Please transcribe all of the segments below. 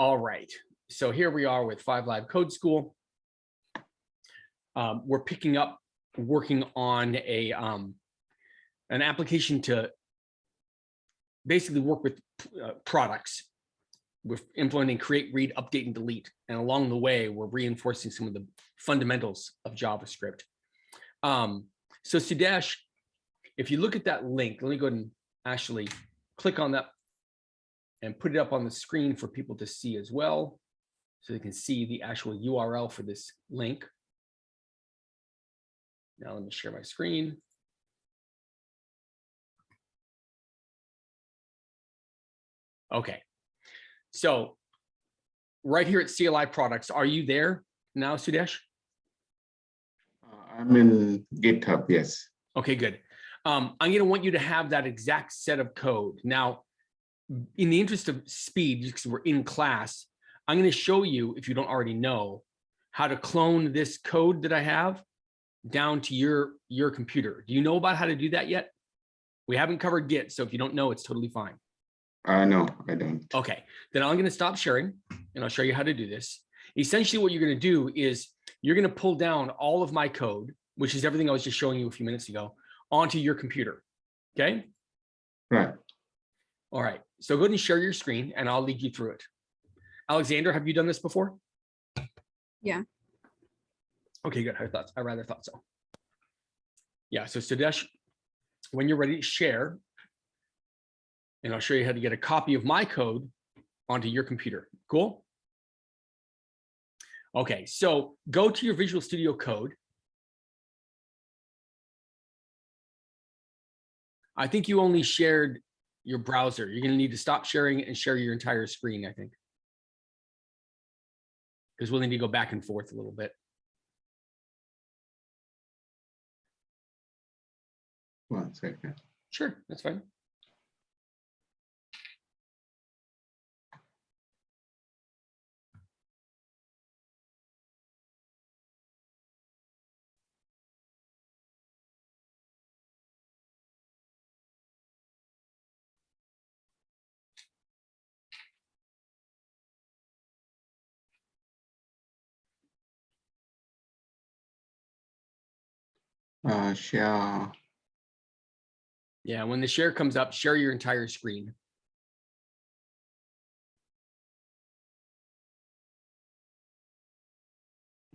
All right, so here we are with 5 Live Code School. We're picking up, working on an application to basically work with products. We're implementing create, read, update, and delete. And along the way, we're reinforcing some of the fundamentals of JavaScript. So Sudesh, if you look at that link, let me go ahead and actually click on that and put it up on the screen for people to see as well, so they can see the actual URL for this link. Now let me share my screen. Okay, so right here at CLI Products, are you there now, Sudesh? I'm in GitHub, yes. Okay, good. I'm going to want you to have that exact set of code. Now, in the interest of speed, because we're in class, I'm going to show you, if you don't already know, how to clone this code that I have down to your computer. Do you know about how to do that yet? We haven't covered Git, so if you don't know, it's totally fine. No, I don't. Okay, then I'm going to stop sharing and I'll show you how to do this. Essentially, what you're going to do is you're going to pull down all of my code, which is everything I was just showing you a few minutes ago, onto your computer. Okay. Right. All right. So go ahead and share your screen and I'll lead you through it. Alexander, have you done this before? Yeah. Okay, good. I rather thought so. Yeah. So Sudesh, when you're ready to share, and I'll show you how to get a copy of my code onto your computer. Cool. Okay. So go to your Visual Studio Code. I think you only shared your browser. You're going to need to stop sharing and share your entire screen, I think, because we'll need to go back and forth a little bit. One second. Sure, that's fine. Share. Yeah, when the share comes up, share your entire screen.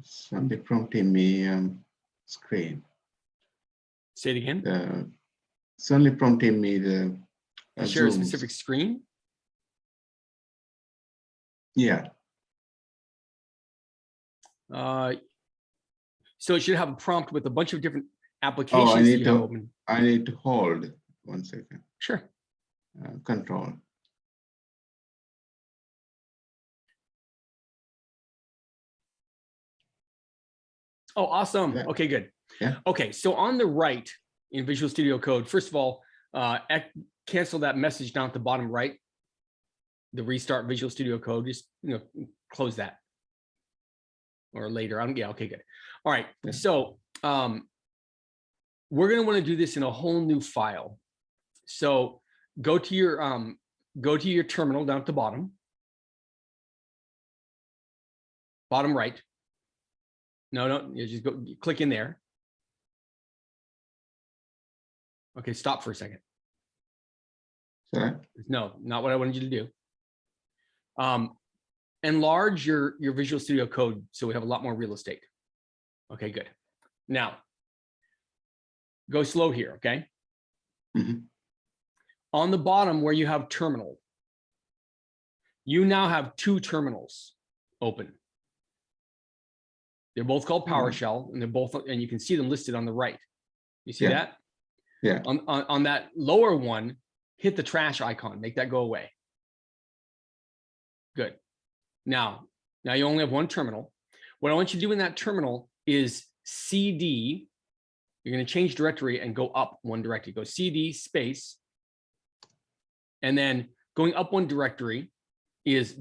Somebody prompting me screen. Say it again. It's only prompting me the share a Zoom. specific screen. Yeah. So it should have a prompt with a bunch of different applications you have open. I need to hold 1 second. Sure. Control. Oh, awesome. Yeah. Okay, good. Yeah. Okay, so on the right in Visual Studio Code, first of all, cancel that message down at the bottom right. The restart Visual Studio Code, just close that. Or later. Yeah, okay, good. All right. Yeah. So we're going to want to do this in a whole new file. So go to your terminal down at the bottom right. No, you just go click in there. Okay, stop for a second. Sorry? No, not what I wanted you to do. Enlarge your Visual Studio Code so we have a lot more real estate. Okay, good. Now, go slow here, okay? Mm-hmm. On the bottom where you have terminal, you now have 2 terminals open. They're both called PowerShell, and they're both, and you can see them listed on the right. You see that? Yeah. On that lower one, hit the trash icon, make that go away. Good. Now you only have 1 terminal. What I want you to do in that terminal is CD. You're going to change directory and go up 1 directory. Go CD space. And then going up 1 directory is ...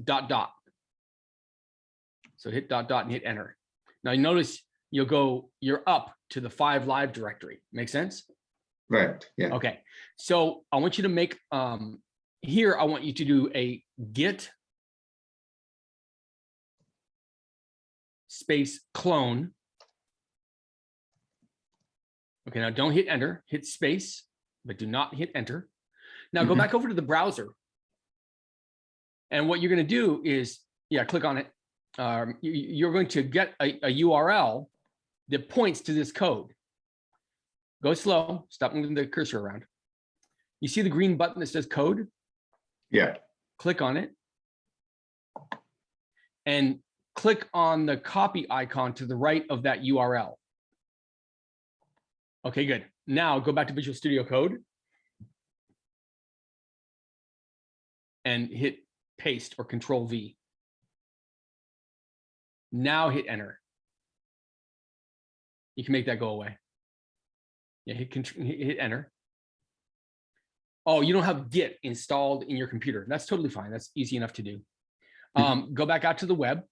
So hit ... and hit enter. Now you notice you're up to the 5 Live directory. Make sense? Right. Yeah. Okay. So I want you to make, here, I want you to do a git space clone. Okay, now don't hit enter, hit space, but do not hit enter. Now go back over to the browser. And what you're going to do is, yeah, click on it. You're going to get a URL that points to this code. Go slow, stop moving the cursor around. You see the green button that says code? Yeah. Click on it. And click on the copy icon to the right of that URL. Okay, good. Now go back to Visual Studio Code and hit paste or Control V. Now hit enter. You can make that go away. Yeah, hit enter. Oh, you don't have Git installed in your computer. That's totally fine. That's easy enough to do. Go back out to the web.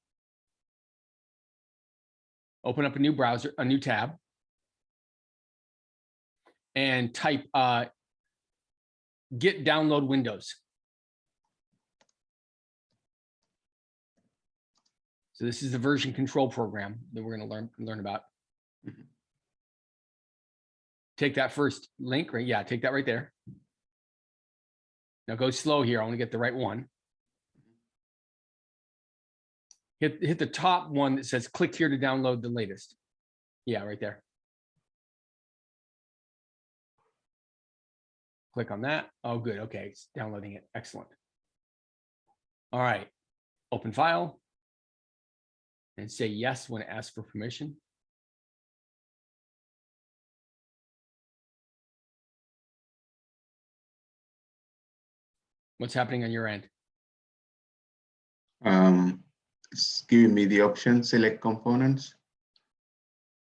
Open up a new browser, a new tab, and type Git download Windows. So this is the version control program that we're going to learn about. Take that first link, right? Yeah, take that right there. Now go slow here. I want to get the right one. Hit the top one that says click here to download the latest. Yeah, right there. Click on that. Oh, good. Okay, it's downloading it. Excellent. All right. Open file. And say yes when asked for permission. What's happening on your end? It's giving me the option, select components.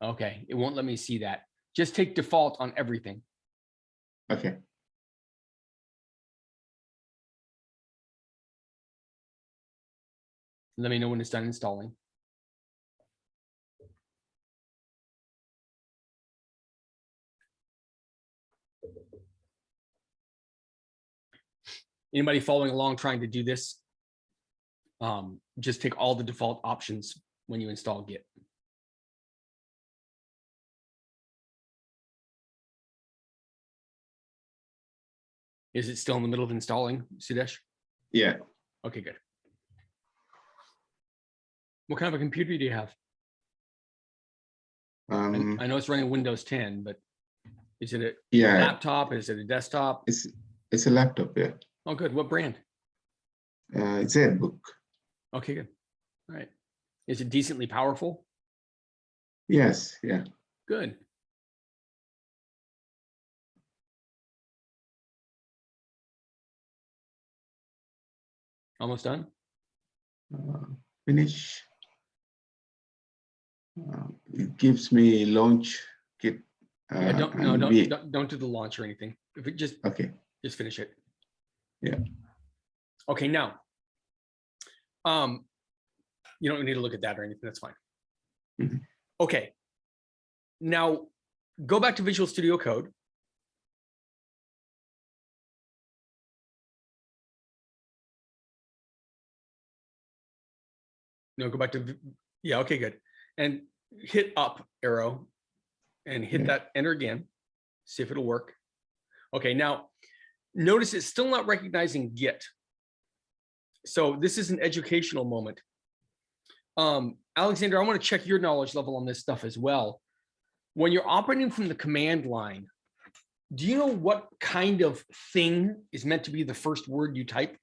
Okay, it won't let me see that. Just take default on everything. Okay. Let me know when it's done installing. Anybody following along trying to do this? Just take all the default options when you install Git. Is it still in the middle of installing, Sudesh? Yeah. Okay, good. What kind of a computer do you have? I know it's running Windows 10, but is it a laptop? Is it a desktop? It's a laptop, yeah. Oh, good. What brand? It's a book. Okay, good. All right. Is it decently powerful? Yes, yeah. Good. Almost done? Finish. It gives me launch kit. Yeah, don't do the launch or anything. If it just finish it. Yeah. Okay, now, you don't need to look at that or anything. That's fine. Okay. Now, go back to Visual Studio Code. No, go back to, yeah, okay, good. And hit up arrow and hit that enter again. See if it'll work. Okay, now notice it's still not recognizing Git. So this is an educational moment. Alexander, I want to check your knowledge level on this stuff as well. When you're operating from the command line, do you know what kind of thing is meant to be the first word you type?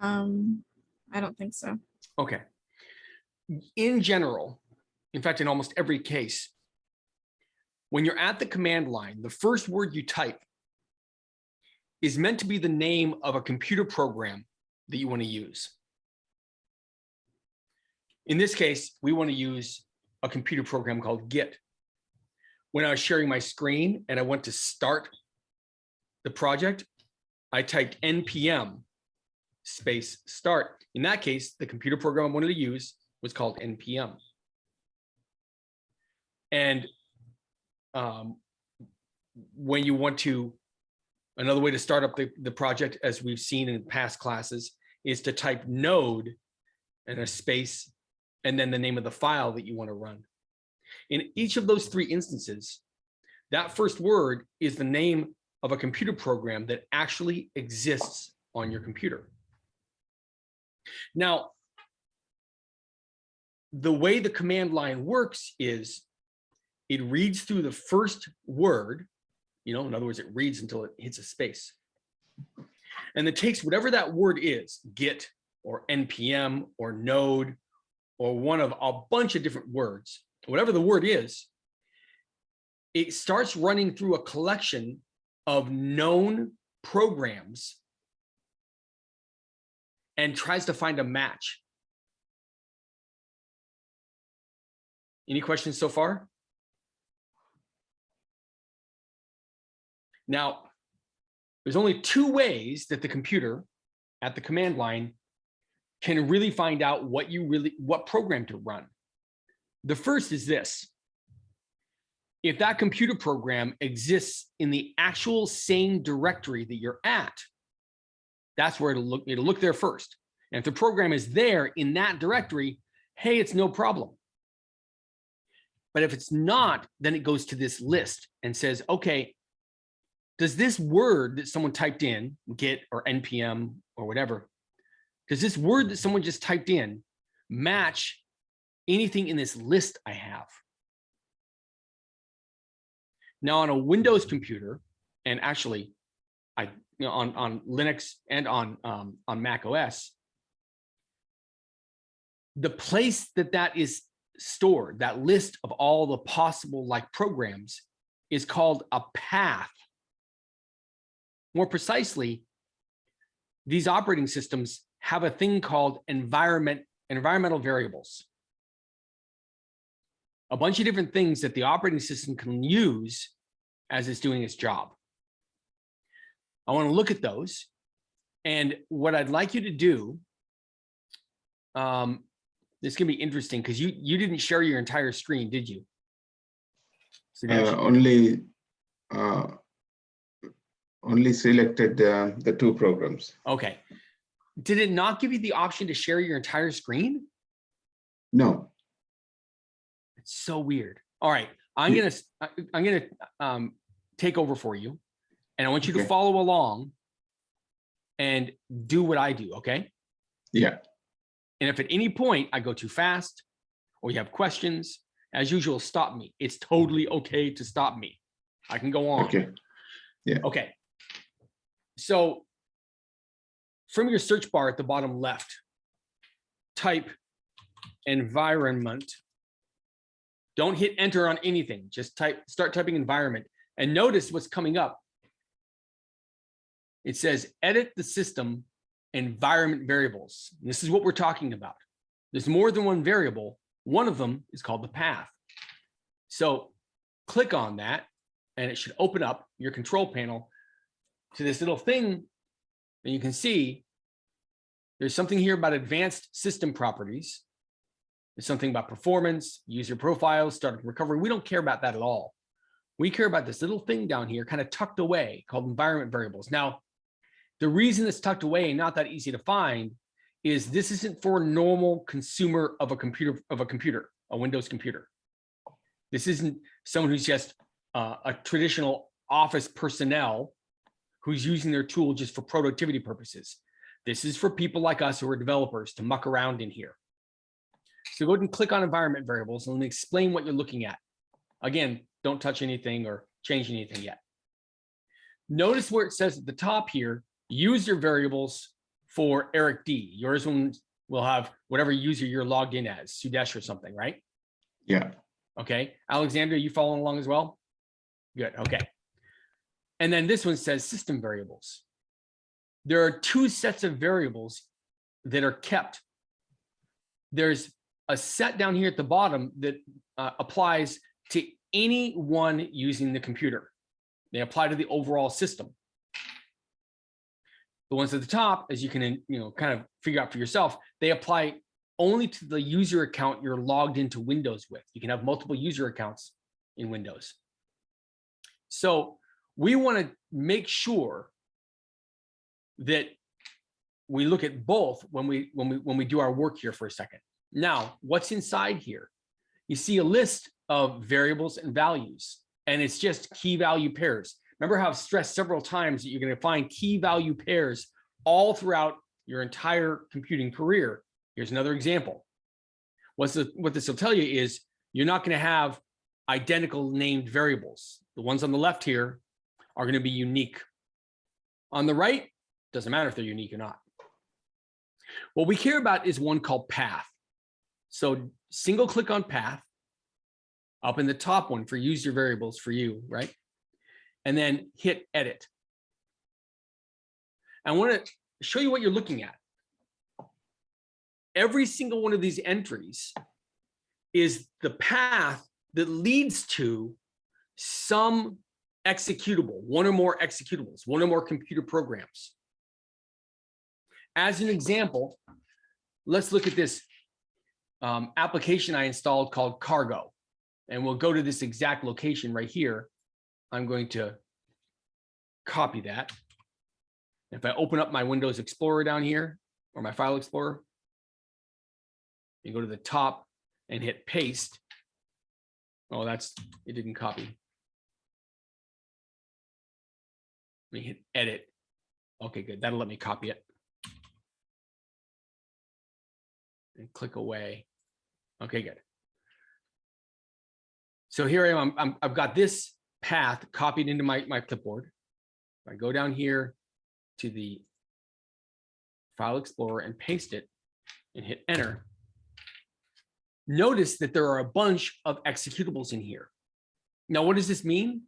I don't think so. Okay. In general, in fact, in almost every case, when you're at the command line, the first word you type is meant to be the name of a computer program that you want to use. In this case, we want to use a computer program called Git. When I was sharing my screen and I went to start the project, I typed npm space start. In that case, the computer program I wanted to use was called npm. And when you want to, another way to start up the project, as we've seen in past classes, is to type node and a space, and then the name of the file that you want to run. In each of those 3 instances, that first word is the name of a computer program that actually exists on your computer. Now, the way the command line works is it reads through the first word, in other words, it reads until it hits a space. And it takes whatever that word is, git or npm or node or one of a bunch of different words, whatever the word is, it starts running through a collection of known programs and tries to find a match. Any questions so far? Now, there's only 2 ways that the computer at the command line can really find out what program to run. The first is this. If that computer program exists in the actual same directory that you're at, that's where it'll look there first. And if the program is there in that directory, hey, it's no problem. But if it's not, then it goes to this list and says, okay, does this word that someone typed in, git or npm or whatever, does this word that someone just typed in match anything in this list I have? Now on a Windows computer, and actually on Linux and on Mac OS, the place that is stored, that list of all the possible programs, is called a path. More precisely, these operating systems have a thing called environmental variables. A bunch of different things that the operating system can use as it's doing its job. I want to look at those. And what I'd like you to do, this can be interesting because you didn't share your entire screen, did you? Only selected the 2 programs. Okay. Did it not give you the option to share your entire screen? No. It's so weird. All right, I'm gonna take over for you, and I want you to follow along and do what I do. Okay. Yeah. And if at any point I go too fast or you have questions, as usual, stop me. It's totally okay to stop me. I can go on. Okay. Yeah. Okay. So from your search bar at the bottom left, type environment. Don't hit enter on anything. Just start typing environment, and notice what's coming up. It says edit the system environment variables. This is what we're talking about. There's more than one variable. One of them is called the path. So click on that, and it should open up your control panel to this little thing. And you can see there's something here about advanced system properties. There's something about performance, user profiles, startup recovery. We don't care about that at all. We care about this little thing down here, kind of tucked away, called environment variables. Now, the reason it's tucked away and not that easy to find is this isn't for a normal consumer of a computer, a Windows computer. This isn't someone who's just a traditional office personnel who's using their tool just for productivity purposes. This is for people like us who are developers to muck around in here. So go ahead and click on environment variables and let me explain what you're looking at. Again, don't touch anything or change anything yet. Notice where it says at the top here, user variables for Eric D. Yours will have whatever user you're logged in as, Sudesh or something, right? Yeah. Okay. Alexander, you following along as well? Good. Okay. And then this one says system variables. There are 2 sets of variables that are kept. There's a set down here at the bottom that applies to anyone using the computer. They apply to the overall system. The ones at the top, as you can kind of figure out for yourself, they apply only to the user account you're logged into Windows with. You can have multiple user accounts in Windows. So we want to make sure that we look at both when we do our work here for a second. Now, what's inside here? You see a list of variables and values, and it's just key value pairs. Remember how I've stressed several times that you're going to find key value pairs all throughout your entire computing career. Here's another example. What this will tell you is you're not going to have identical named variables. The ones on the left here are going to be unique. On the right, doesn't matter if they're unique or not. What we care about is one called path. So single click on path up in the top one for use your variables for you, right? And then hit edit. I want to show you what you're looking at. Every single one of these entries is the path that leads to some executable, one or more executables, one or more computer programs. As an example, let's look at this application I installed called Cargo. And we'll go to this exact location right here. I'm going to copy that. If I open up my Windows Explorer down here, or my File Explorer, you go to the top and hit paste. Oh, it didn't copy. Let me hit edit. Okay, good. That'll let me copy it. And click away. Okay, good. So here I am. I've got this path copied into my clipboard. If I go down here to the File Explorer and paste it and hit enter, notice that there are a bunch of executables in here. Now, what does this mean?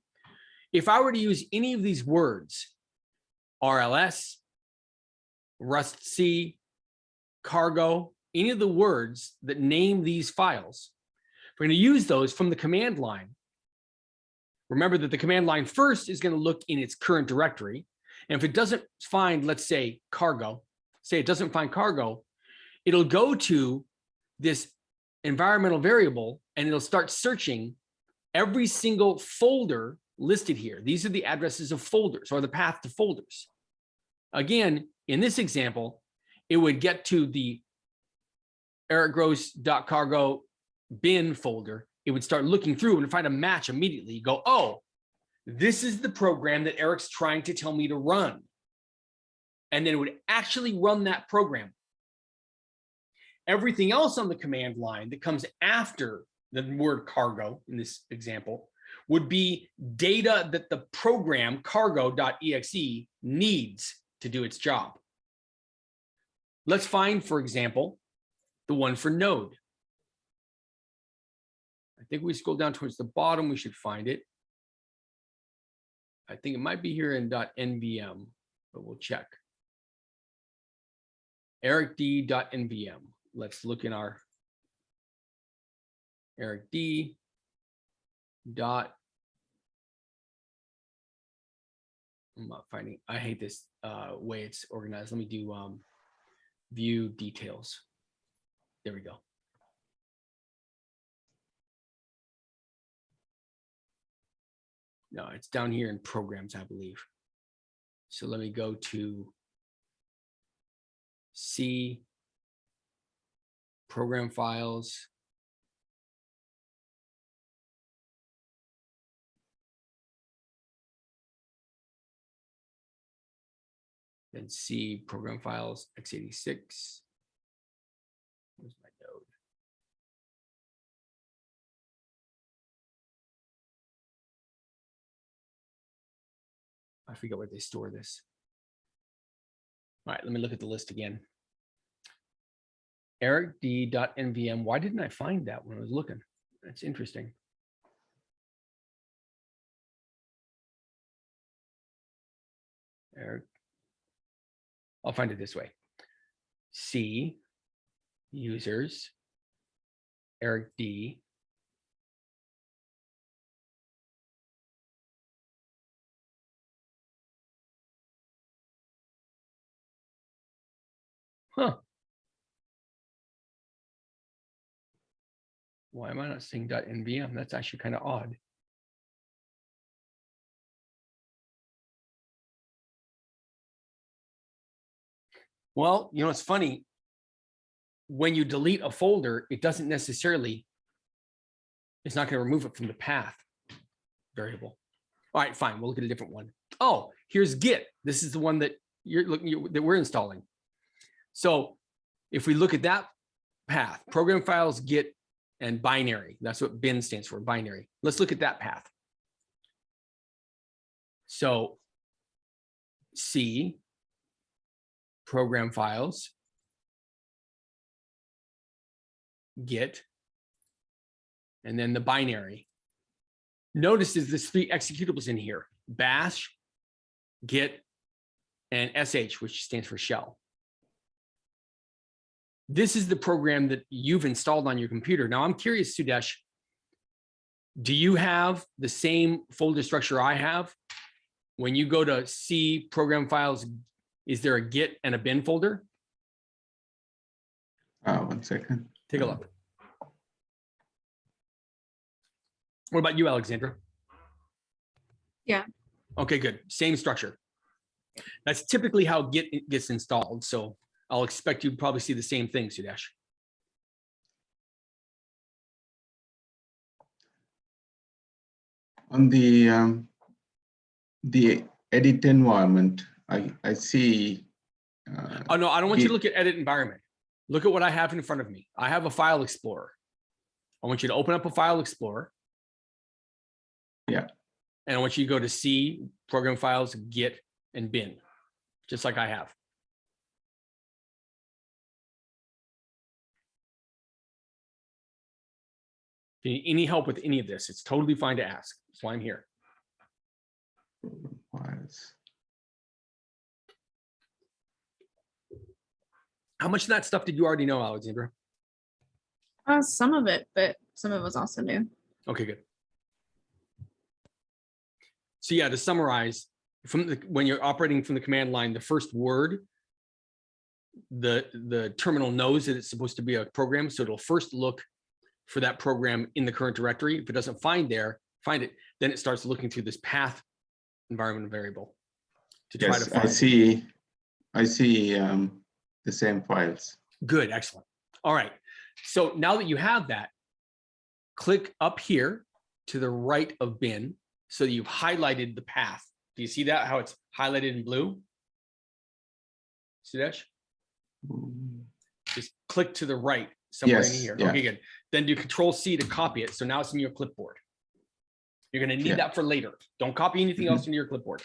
If I were to use any of these words, RLS, rustc, cargo, any of the words that name these files, we're going to use those from the command line. Remember that the command line first is going to look in its current directory. And if it doesn't find, let's say, cargo, say it doesn't find cargo, it'll go to this environmental variable and it'll start searching every single folder listed here. These are the addresses of folders or the path to folders. Again, in this example, it would get to the ericgross.cargo bin folder. It would start looking through and find a match immediately. You go, oh, this is the program that Eric's trying to tell me to run. And then it would actually run that program. Everything else on the command line that comes after the word cargo in this example would be data that the program cargo.exe needs to do its job. Let's find, for example, the one for node. I think we scroll down towards the bottom, we should find it. I think it might be here in .nvm, but we'll check. ericd.nvm. Let's look in our ericd. I'm not finding. I hate this way it's organized. Let me do view details. There we go. No, it's down here in programs, I believe. So let me go to C, program files. Then C, program files, x86. Where's my node? I forget where they store this. All right, let me look at the list again. ericd.nvm. Why didn't I find that when I was looking? That's interesting. Eric. I'll find it this way. C, users, Eric D. Huh. Why am I not seeing .nvm? That's actually kind of odd. Well, you know, it's funny. When you delete a folder, it doesn't necessarily, it's not going to remove it from the path variable. All right, fine. We'll look at a different one. Oh, here's Git. This is the one that that we're installing. So if we look at that path, program files, Git, and binary, that's what bin stands for, binary. Let's look at that path. So C, program files, Git, and then the binary. Notice there's 3 executables in here: bash, Git, and sh, which stands for shell. This is the program that you've installed on your computer. Now I'm curious, Sudesh, do you have the same folder structure I have? When you go to C, program files, is there a Git and a bin folder? 1 second. Take a look. What about you, Alexandra? Yeah. Okay, good. Same structure. That's typically how Git gets installed. So I'll expect you probably see the same thing, Sudesh. On the edit environment, I see. Oh, no, I don't want you to look at edit environment. Look at what I have in front of me. I have a file explorer. I want you to open up a file explorer. Yeah. And I want you to go to C, program files, Git, and bin, just like I have. If you need any help with any of this, it's totally fine to ask. That's why I'm here. Files. How much of that stuff did you already know, Alexandra? Some of it, but some of it was also new. Okay, good. So yeah, to summarize, when you're operating from the command line, the first word, the terminal knows that it's supposed to be a program, so it'll first look for that program in the current directory. If it doesn't find it, then it starts looking through this path environment variable to try to find. I see the same files. Good, excellent. All right. So now that you have that, click up here to the right of bin so that you've highlighted the path. Do you see that, how it's highlighted in blue? Sudesh? Just click to the right somewhere in here. Yeah. Okay, good. Then do Control-C to copy it. So now it's in your clipboard. You're going to need that for later. Don't copy anything else into your clipboard.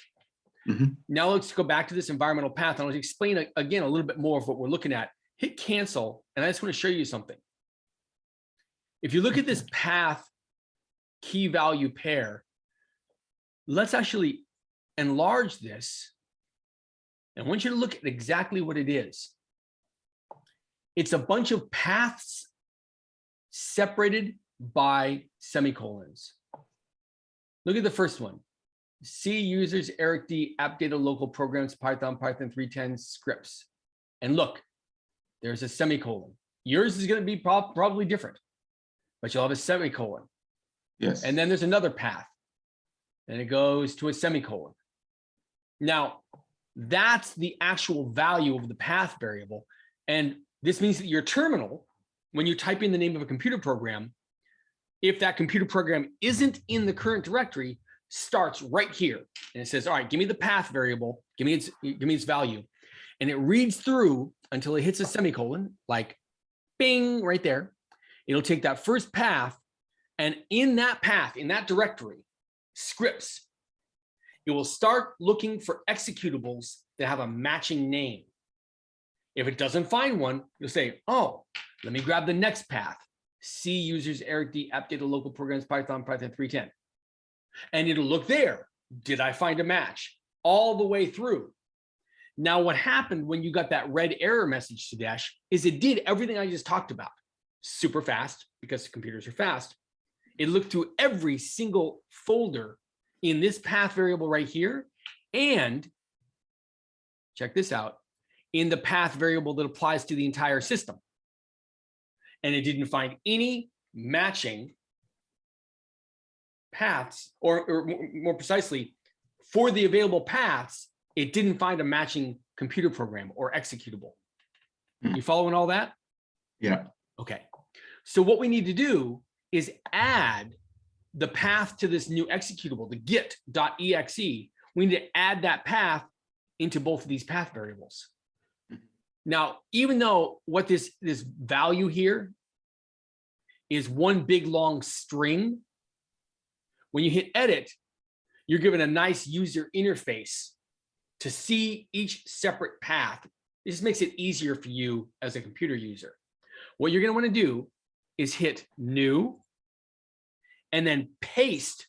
Now let's go back to this environmental path. And I'll explain again a little bit more of what we're looking at. Hit cancel, and I just want to show you something. If you look at this path key value pair, let's actually enlarge this. And I want you to look at exactly what it is. It's a bunch of paths separated by semicolons. Look at the first one. C users, Eric D, app data, local programs, Python 310 scripts. And look, there's a semicolon. Yours is going to be probably different, but you'll have a semicolon. Yes. And then there's another path, and it goes to a semicolon. Now, that's the actual value of the path variable. And this means that your terminal, when you type in the name of a computer program, if that computer program isn't in the current directory, starts right here. And it says, all right, give me the path variable, give me its value. And it reads through until it hits a semicolon, like bing, right there. It'll take that first path, and in that path, in that directory, scripts, it will start looking for executables that have a matching name. If it doesn't find one, you'll say, oh, let me grab the next path. C users, Eric D, app data, local programs, Python 310. And it'll look there. Did I find a match? All the way through. Now, what happened when you got that red error message, Sudesh, is it did everything I just talked about super fast, because computers are fast. It looked through every single folder in this path variable right here. And check this out, in the path variable that applies to the entire system. And it didn't find any matching paths, or more precisely, for the available paths, it didn't find a matching computer program or executable. Mm. You following all that? Yeah. Okay. So what we need to do is add the path to this new executable, the git.exe. We need to add that path into both of these path variables. Now, even though what this value here is one big long string, when you hit edit, you're given a nice user interface to see each separate path. This makes it easier for you as a computer user. What you're going to want to do is hit new and then paste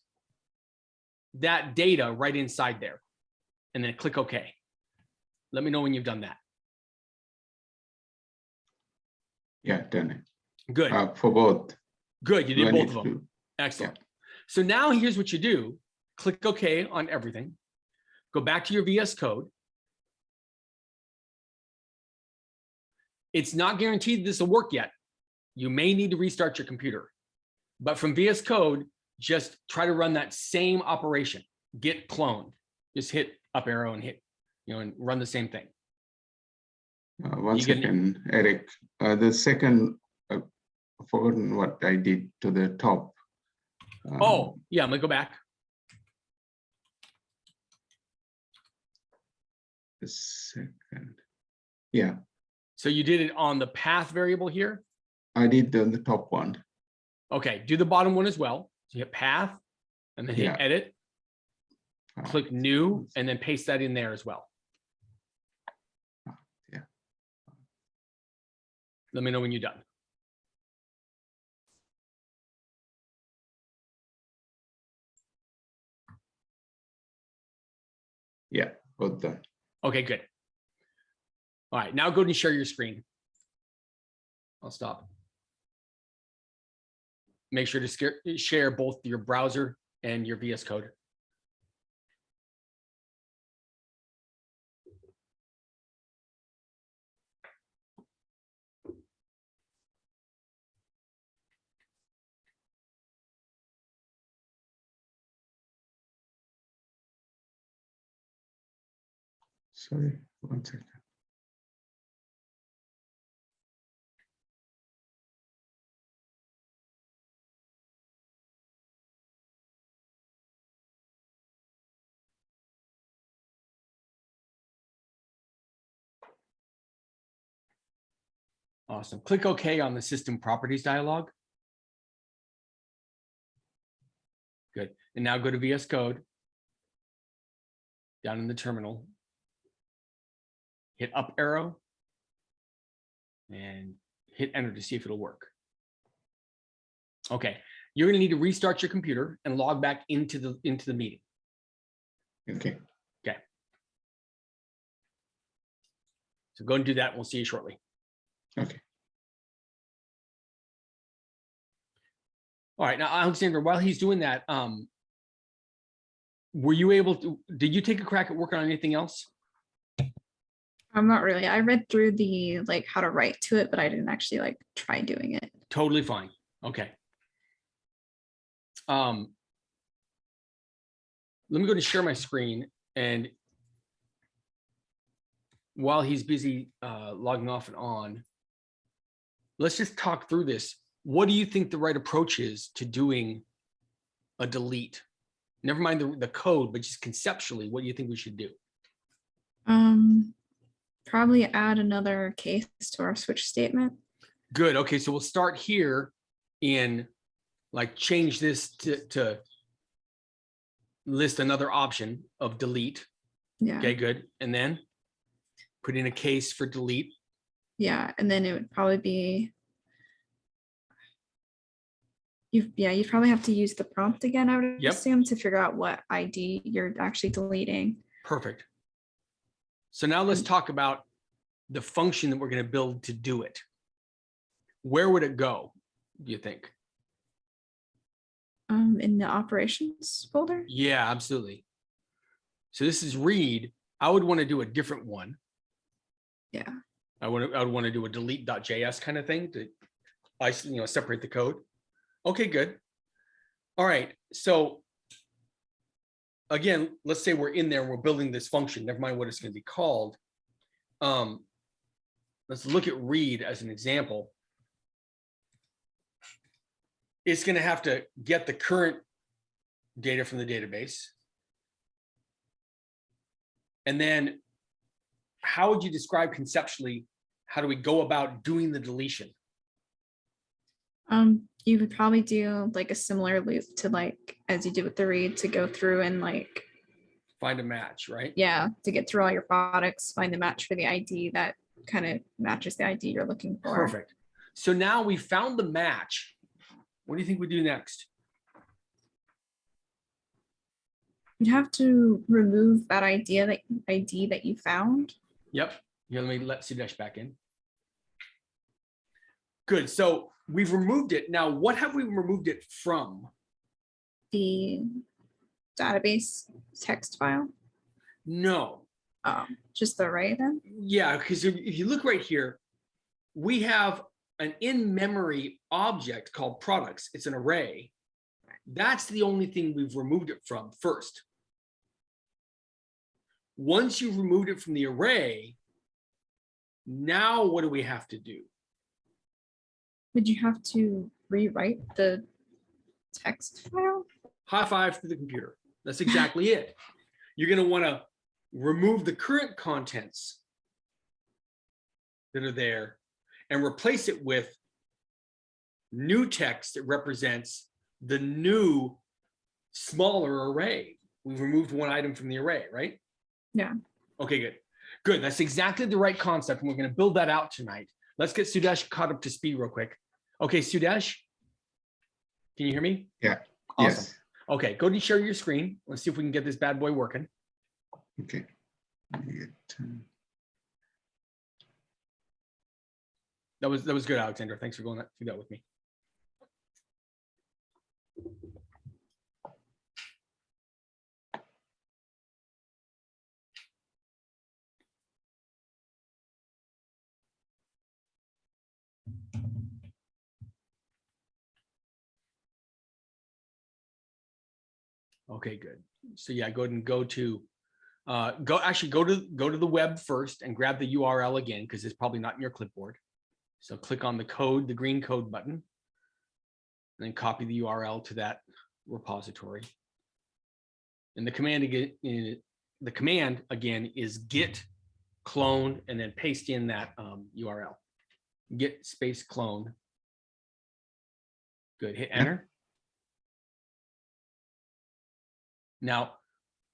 that data right inside there and then click OK. Let me know when you've done that. Yeah, done it. Good. For both. Good. You Do I did both need of to them. do- Excellent. So now here's what you do. Click OK on everything. Go back to your VS Code. It's not guaranteed this will work yet. You may need to restart your computer. But from VS Code, just try to run that same operation. Git clone. Just hit up arrow and hit, and run the same thing. One You get second, Eric. The second, I've forgotten what I did to the top. Oh, yeah, I'm gonna go back. The second. Yeah, So you did it on the path variable here. I did the top one. Okay, do the bottom one as well. So you hit path and then hit Yeah. edit, click new, and then paste that in there as well. Yeah. Let me know when you're done. Yeah, both done. Okay, good. All right, now go ahead and share your screen. I'll stop. Make sure to share both your browser and your VS Code. Sorry, one second. Awesome. Click OK on the system properties dialog. Good. And now go to VS Code. Down in the terminal. Hit up arrow. And hit enter to see if it'll work. Okay. You're going to need to restart your computer and log back into the meeting. Okay. Okay. So go and do that. And we'll see you shortly. Okay. All right. Now, Alexander, while he's doing that, were you able to, did you take a crack at working on anything else? Not really. I read through the how to write to it, but I didn't actually try doing it. Totally fine. Okay. Let me go to share my screen, and while he's busy logging off and on, let's just talk through this. What do you think the right approach is to doing a delete? Never mind the code, but just conceptually, what do you think we should do? Probably add another case to our switch statement. Good. Okay, so we'll start here in change this to list another option of delete. Yeah. Okay, good. And then put in a case for delete. Yeah, and then it would probably be you'd probably have to use the prompt again, I would assume, to figure out what ID you're actually deleting. Perfect. So now let's talk about the function that we're going to build to do it. Where would it go, do you think? In the operations folder? Yeah, absolutely. So this is read. I would want to do a different one. Yeah. I would want to do a delete.js kind of thing to separate the code. Okay, good. All right. So again, let's say we're in there, we're building this function, never mind what it's going to be called. let's look at read as an example. It's going to have to get the current data from the database. And then how would you describe conceptually, how do we go about doing the deletion? You would probably do like a similar loop to like as you did with the read, to go through and like Find a match, right? yeah, to get through all your products, find the match for the ID that kind of matches the ID you're looking for. Perfect. So now we found the match. What do you think we do next? You'd have to remove that ID that you found. Yep. Here, let me let Sudesh back in. Good. So we've removed it. Now, what have we removed it from? The database text file. No. Just the array then? Yeah, because if you look right here, we have an in-memory object called products. It's an array. That's the only thing we've removed it from first. Once you've removed it from the array, now what do we have to do? Would you have to rewrite the text file? High five to the computer. That's exactly it. You're going to want to remove the current contents that are there and replace it with new text that represents the new smaller array. We've removed one item from the array, right? Yeah. Okay, good. Good. That's exactly the right concept. And we're going to build that out tonight. Let's get Sudesh caught up to speed real quick. Okay, Sudesh, can you hear me? Yeah. Awesome. Yes. Okay, go to share your screen. Let's see if we can get this bad boy working. Okay. That was good, Alexander. Thanks for going through that with me. Okay, good. So yeah, go ahead and go to go to the web first and grab the URL again, because it's probably not in your clipboard. So click on the code, the green code button, and then copy the URL to that repository. And the command again is git clone and then paste in that URL. Git space clone. Good. Hit enter. Now,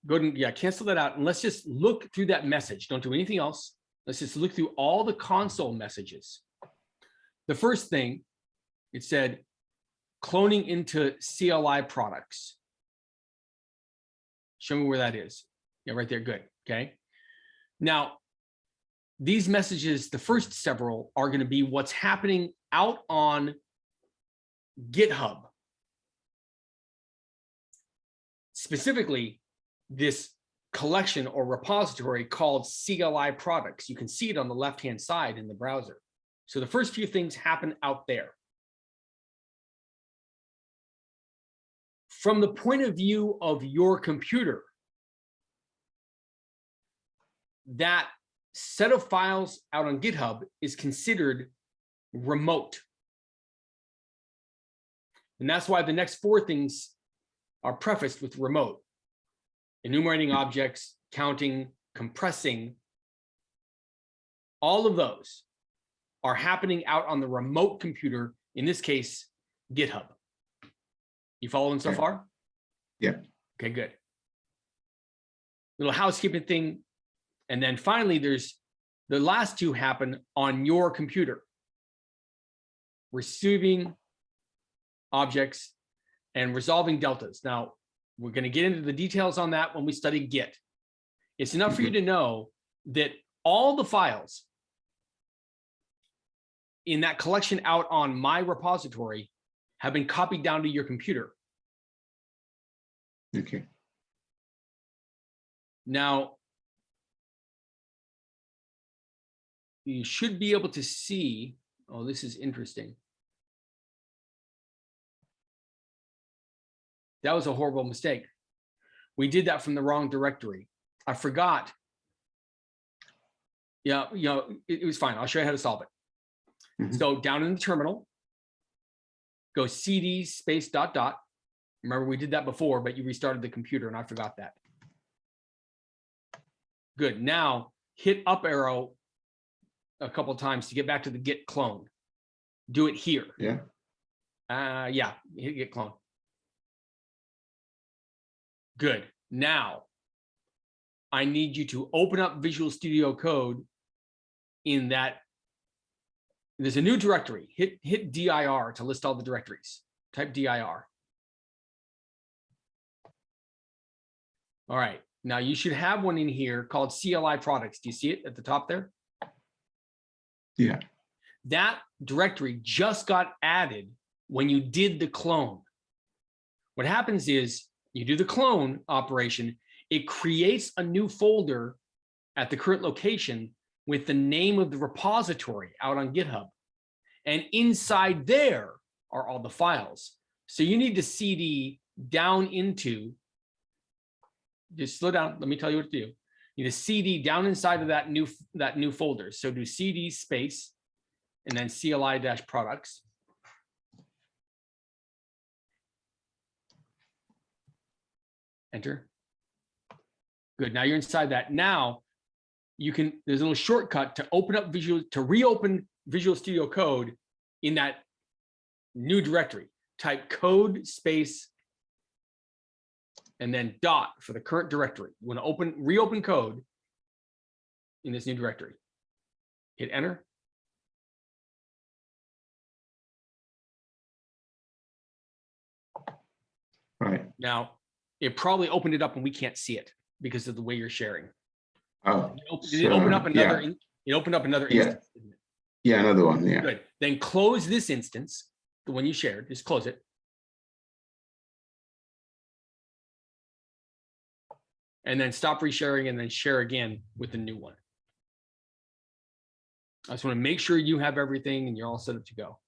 go ahead and cancel that out. And let's just look through that message. Don't do anything else. Let's just look through all the console messages. The first thing, it said cloning into CLI products. Show me where that is. Yeah, right there. Good. Okay. Now, these messages, the first several are going to be what's happening out on GitHub. Specifically, this collection or repository called CLI products. You can see it on the left-hand side in the browser. So the first few things happen out there. From the point of view of your computer, that set of files out on GitHub is considered remote. And that's why the next four things are prefaced with remote. Enumerating objects, counting, compressing, all of those are happening out on the remote computer, in this case, GitHub. You following so far? Yeah. Okay, good. Little housekeeping thing. And then finally, there's the last two happen on your computer. Receiving objects and resolving deltas. Now, we're going to get into the details on that when we study Git. It's enough for you to know that all the files in that collection out on my repository have been copied down to your computer. Okay. Now, you should be able to see, oh, this is interesting. That was a horrible mistake. We did that from the wrong directory. I forgot Yeah, it was fine. I'll show you how to solve it. Mhm. So down in the terminal, go cd space ... Remember, we did that before, but you restarted the computer and I forgot that. Good. Now hit up arrow a couple of times to get back to the git clone. Do it here. Yeah. Yeah, hit git clone. Good. Now I need you to open up Visual Studio Code in that. There's a new directory. Hit dir to list all the directories. Type dir. All right. Now you should have one in here called CLI products. Do you see it at the top there? Yeah. That directory just got added when you did the clone. What happens is you do the clone operation. It creates a new folder at the current location with the name of the repository out on GitHub. And inside there are all the files. So you need to CD down into, just slow down, let me tell you what to do. You need to CD down inside of that new folder. So do CD space and then CLI-products. Enter. Good, now you're inside that. Now you can, there's a little shortcut to open up reopen Visual Studio Code in that new directory. Type code space and then dot for the current directory. You want to reopen code in this new directory. Hit enter. Right. Now, it probably opened it up and we can't see it because of the way you're sharing. Oh. Did it open up another? Yeah. It opened up another Yeah. instance. Didn't it? Yeah, another one. Yeah. Good. Then close this instance, the one you shared. Just close it. And then stop resharing and then share again with the new one. I just want to make sure you have everything and you're all set up to go.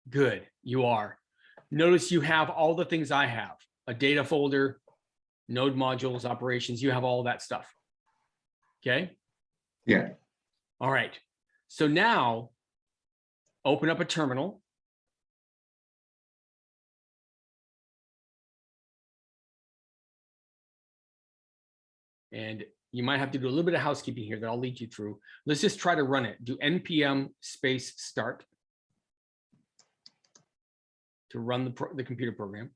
Good, you are. Notice you have all the things I have, a data folder, node modules, operations, you have all that stuff. Okay? Yeah. All right. So now open up a terminal. And you might have to do a little bit of housekeeping here that I'll lead you through. Let's just try to run it. Do npm space start to run the computer program.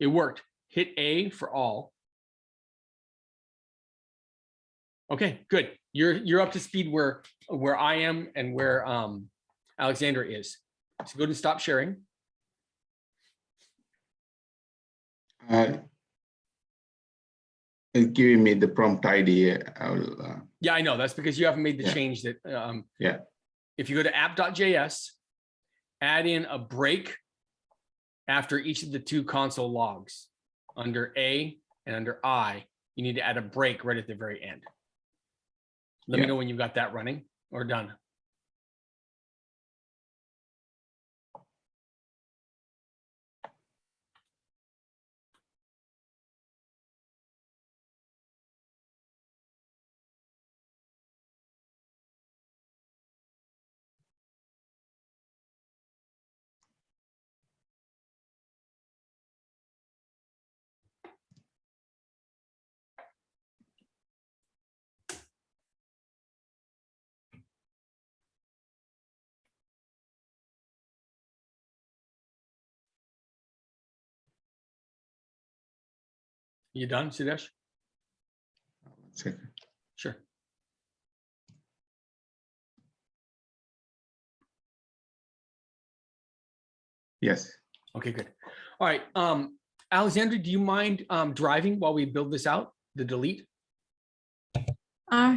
It worked. Hit A for all. Okay, good. You're up to speed where I am and where Alexandra is. So go to stop sharing. It's giving me the prompt ID. I will, Yeah, I know. That's because you haven't made the Yeah. change that. Yeah. If you go to app.js, add in a break after each of the two console logs. Under A and under I, you need to add a break right at the very end. Let me Yeah. know when you've got that running or done. You done, Sudesh? 1 second. Sure. Yes. Okay, good. All right. Alexandra, do you mind driving while we build this out, the delete?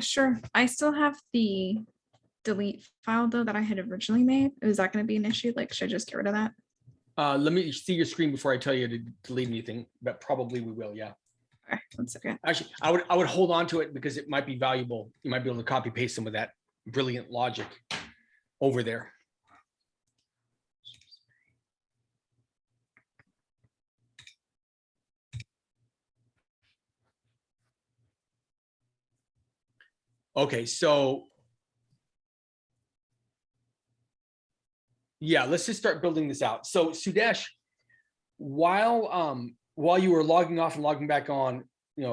Sure. I still have the delete file though that I had originally made. Is that going to be an issue? Like, should I just get rid of that? Let me see your screen before I tell you to delete anything, but probably we will, yeah. Okay, 1 second. Actually, I would hold on to it because it might be valuable. You might be able to copy paste some of that brilliant logic over there. Okay, so yeah, let's just start building this out. So Sudesh, while you were logging off and logging back on,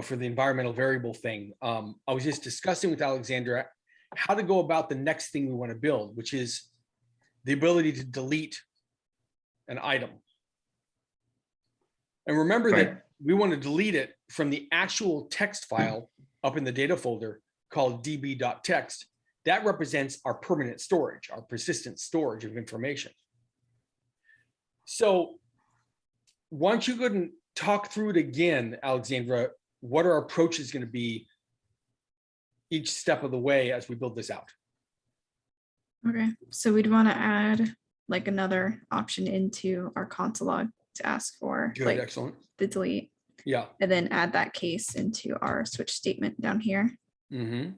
for the environmental variable thing, I was just discussing with Alexandra how to go about the next thing we want to build, which is the ability to delete an item. And remember that we want to delete it from the actual text file up in the data folder called db.text. That represents our permanent storage, our persistent storage of information. So why don't you go ahead and talk through it again, Alexandra, what our approach is going to be each step of the way as we build this out. Okay, so we'd want to add like another option into our console log to ask for Good, excellent. the delete. Yeah. And then add that case into our switch statement down here. Mm-hmm.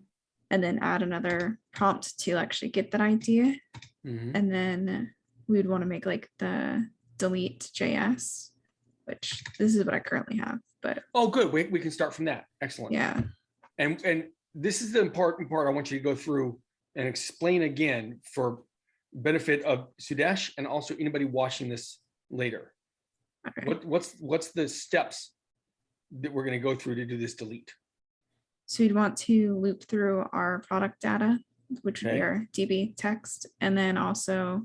And then add another prompt to actually get that idea. Mm-hmm. And then we would want to make like the delete JS, which this is what I currently have, but Oh, good. We can start from that. Excellent. yeah. And this is the important part I want you to go through and explain again for benefit of Sudesh and also anybody watching this later. Okay. What's the steps that we're going to go through to do this delete? So you'd want to loop through our product data, which would be our DB text, and then also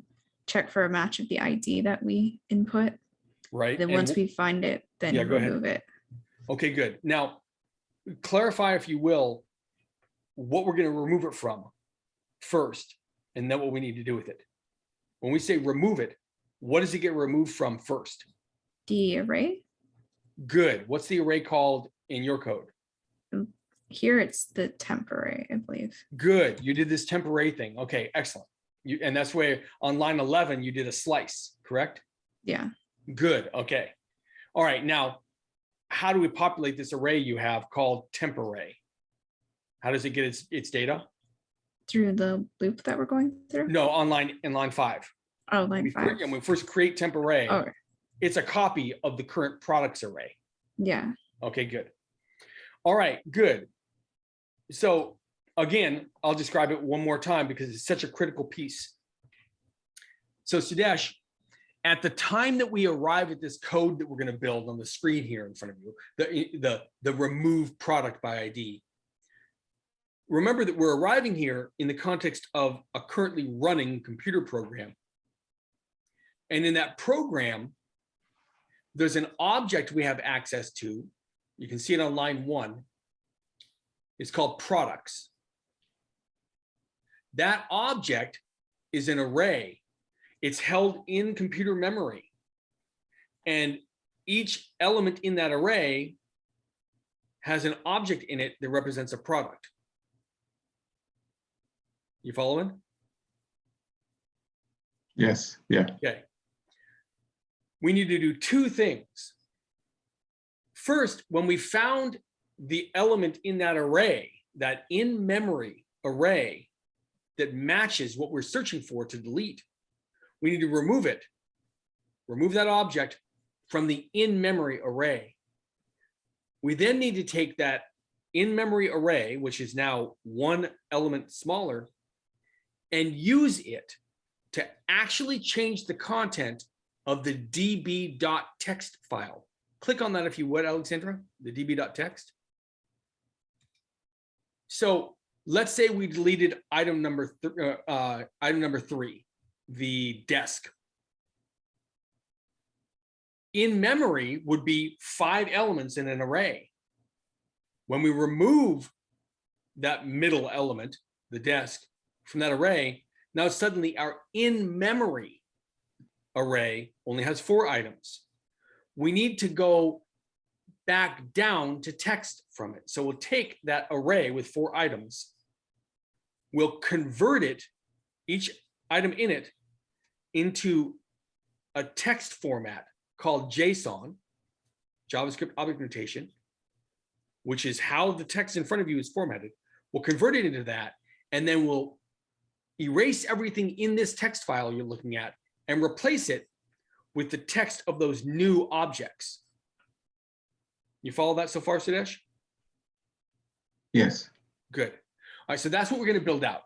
check for a match of the ID that we input. Right. Then once we find it, then remove it. Okay, good. Now, clarify, if you will, what we're going to remove it from first, and then what we need to do with it. When we say remove it, what does it get removed from first? The array. Good. What's the array called in your code? Here it's the temp array, I believe. Good. You did this temp array thing. Okay, excellent. And that's where on line 11, you did a slice, correct? Yeah. Good. Okay. All right. Now, how do we populate this array you have called temp array? How does it get its data? Through the loop that we're going through? No, in line 5. Oh, line 5. When we first create temp array, Oh, it's a copy of the current products array. yeah. Okay, good. All right, good. So again, I'll describe it one more time because it's such a critical piece. So Sudesh, at the time that we arrive at this code that we're going to build on the screen here in front of you, the remove product by ID, remember that we're arriving here in the context of a currently running computer program. And in that program, there's an object we have access to. You can see it on line 1. It's called products. That object is an array. It's held in computer memory. And each element in that array has an object in it that represents a product. You following? Yes. Yeah. Okay. We need to do 2 things. First, when we found the element in that array, that in-memory array that matches what we're searching for to delete, we need to remove it, remove that object from the in-memory array. We then need to take that in-memory array, which is now 1 element smaller, and use it to actually change the content of the db.text file. Click on that if you would, Alexandra, the db.text. So let's say we deleted item number 3, the desk. In memory would be 5 elements in an array. When we remove that middle element, the desk, from that array, now suddenly our in-memory array only has 4 items. We need to go back down to text from it. So we'll take that array with 4 items, we'll convert it, each item in it, into a text format called JSON, JavaScript object notation, which is how the text in front of you is formatted. We'll convert it into that, and then we'll erase everything in this text file you're looking at and replace it with the text of those new objects. You follow that so far, Sudesh? Yes. Good. All right, so that's what we're going to build out.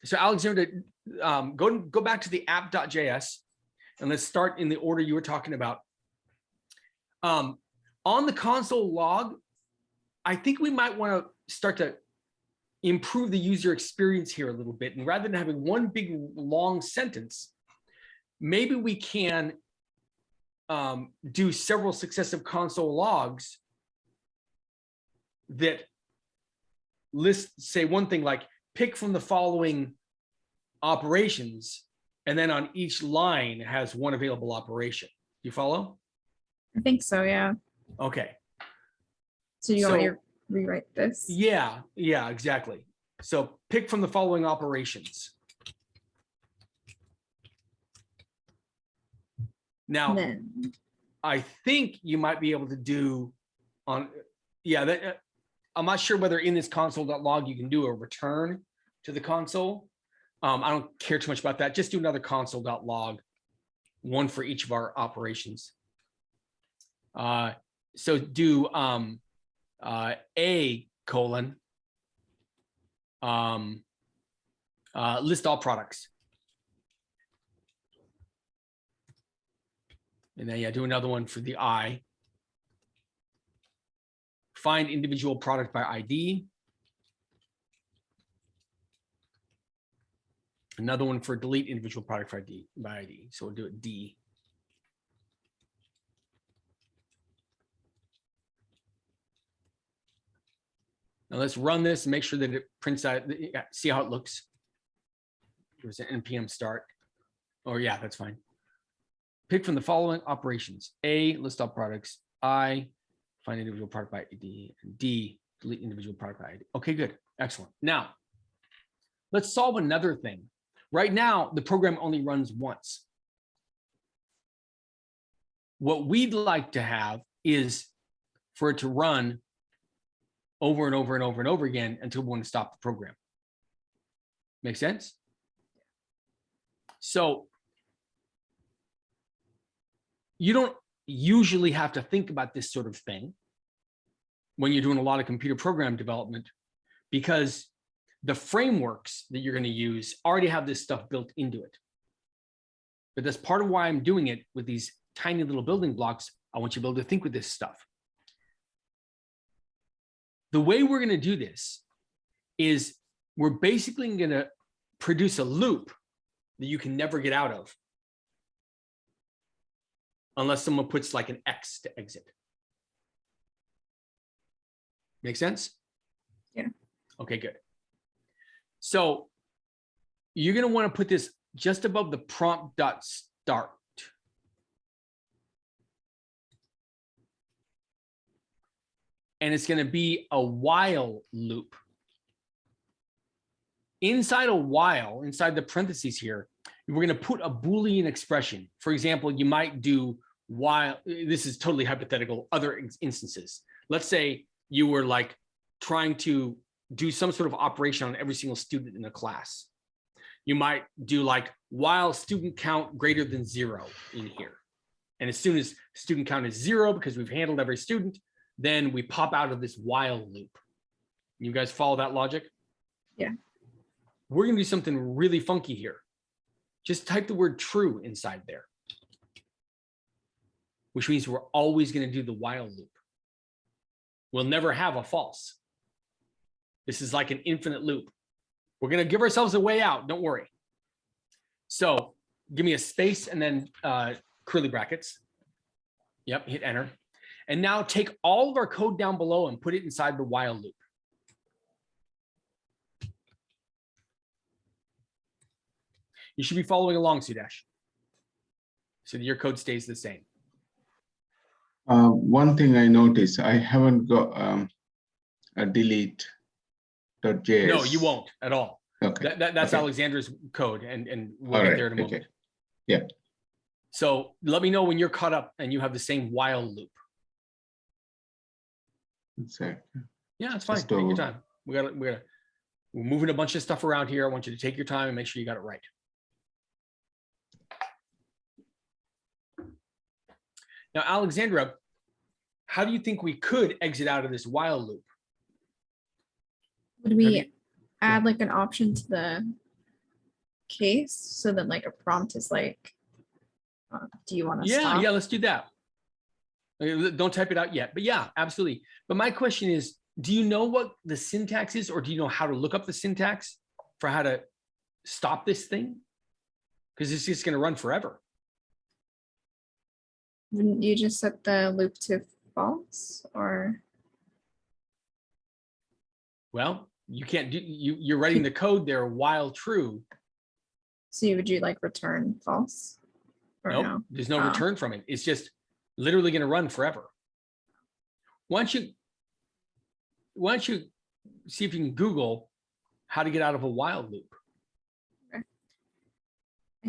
So Alexander, go back to the app.js and let's start in the order you were talking about. On the console log, I think we might want to start to improve the user experience here a little bit. And rather than having one big long sentence, maybe we can do several successive console logs that list, say one thing like pick from the following operations, and then on each line has one available operation. You follow? I think so, yeah. Okay. So you want me to rewrite this? Yeah, exactly. So pick from the following operations. Now, Then I think you might be able to do on, that I'm not sure whether in this console.log you can do a return to the console. I don't care too much about that. Just do another console.log, one for each of our operations. So do a colon list all products. And then do another one for the I. Find individual product by ID. Another one for delete individual product by ID. So we'll do it D. Now let's run this and make sure that it prints out, see how it looks. There's an npm start. Oh yeah, that's fine. Pick from the following operations. A, list all products. I, find individual product by ID. And D, delete individual product by ID. Okay, good. Excellent. Now, let's solve another thing. Right now, the program only runs once. What we'd like to have is for it to run over and over and over and over again until we want to stop the program. Make sense? So you don't usually have to think about this sort of thing when you're doing a lot of computer program development, because the frameworks that you're going to use already have this stuff built into it. But that's part of why I'm doing it with these tiny little building blocks. I want you to be able to think with this stuff. The way we're going to do this is we're basically going to produce a loop that you can never get out of unless someone puts like an X to exit. Make sense? Yeah. Okay, good. So you're going to want to put this just above the prompt.start. And it's going to be a while loop. Inside a while, inside the parentheses here, we're going to put a Boolean expression. For example, you might do while, this is totally hypothetical, other instances. Let's say you were like trying to do some sort of operation on every single student in a class. You might do like while student count greater than 0 in here. And as soon as student count is 0, because we've handled every student, then we pop out of this while loop. You guys follow that logic? Yeah. We're going to do something really funky here. Just type the word true inside there, which means we're always going to do the while loop. We'll never have a false. This is like an infinite loop. We're going to give ourselves a way out. Don't worry. So give me a space and then curly brackets. Yep, hit enter. And now take all of our code down below and put it inside the while loop. You should be following along, Sudesh, so that your code stays the same. One thing I noticed, I haven't got a delete.js. No, you won't at all. Okay. That's okay. Alexander's code, and we'll All get right. there in a moment. Okay. Yeah. So let me know when you're caught up and you have the same while loop. Exactly. Yeah, it's fine. Just Take your over. time. We gotta We're moving a bunch of stuff around here. I want you to take your time and make sure you got it right. Now, Alexandra, how do you think we could exit out of this while loop? Would we add like an option to the case so that like a prompt is like, do you want to Yeah, stop? yeah, let's do that. Don't type it out yet, but yeah, absolutely. But my question is, do you know what the syntax is, or do you know how to look up the syntax for how to stop this thing? Because it's just going to run forever. Wouldn't you just set the loop to false or? Well, you can't do, you're writing the code there while true. So would you like return false? Or Nope, no? there's no Oh. return from it. It's just literally going to run forever. Why don't you see if you can Google how to get out of a while loop? I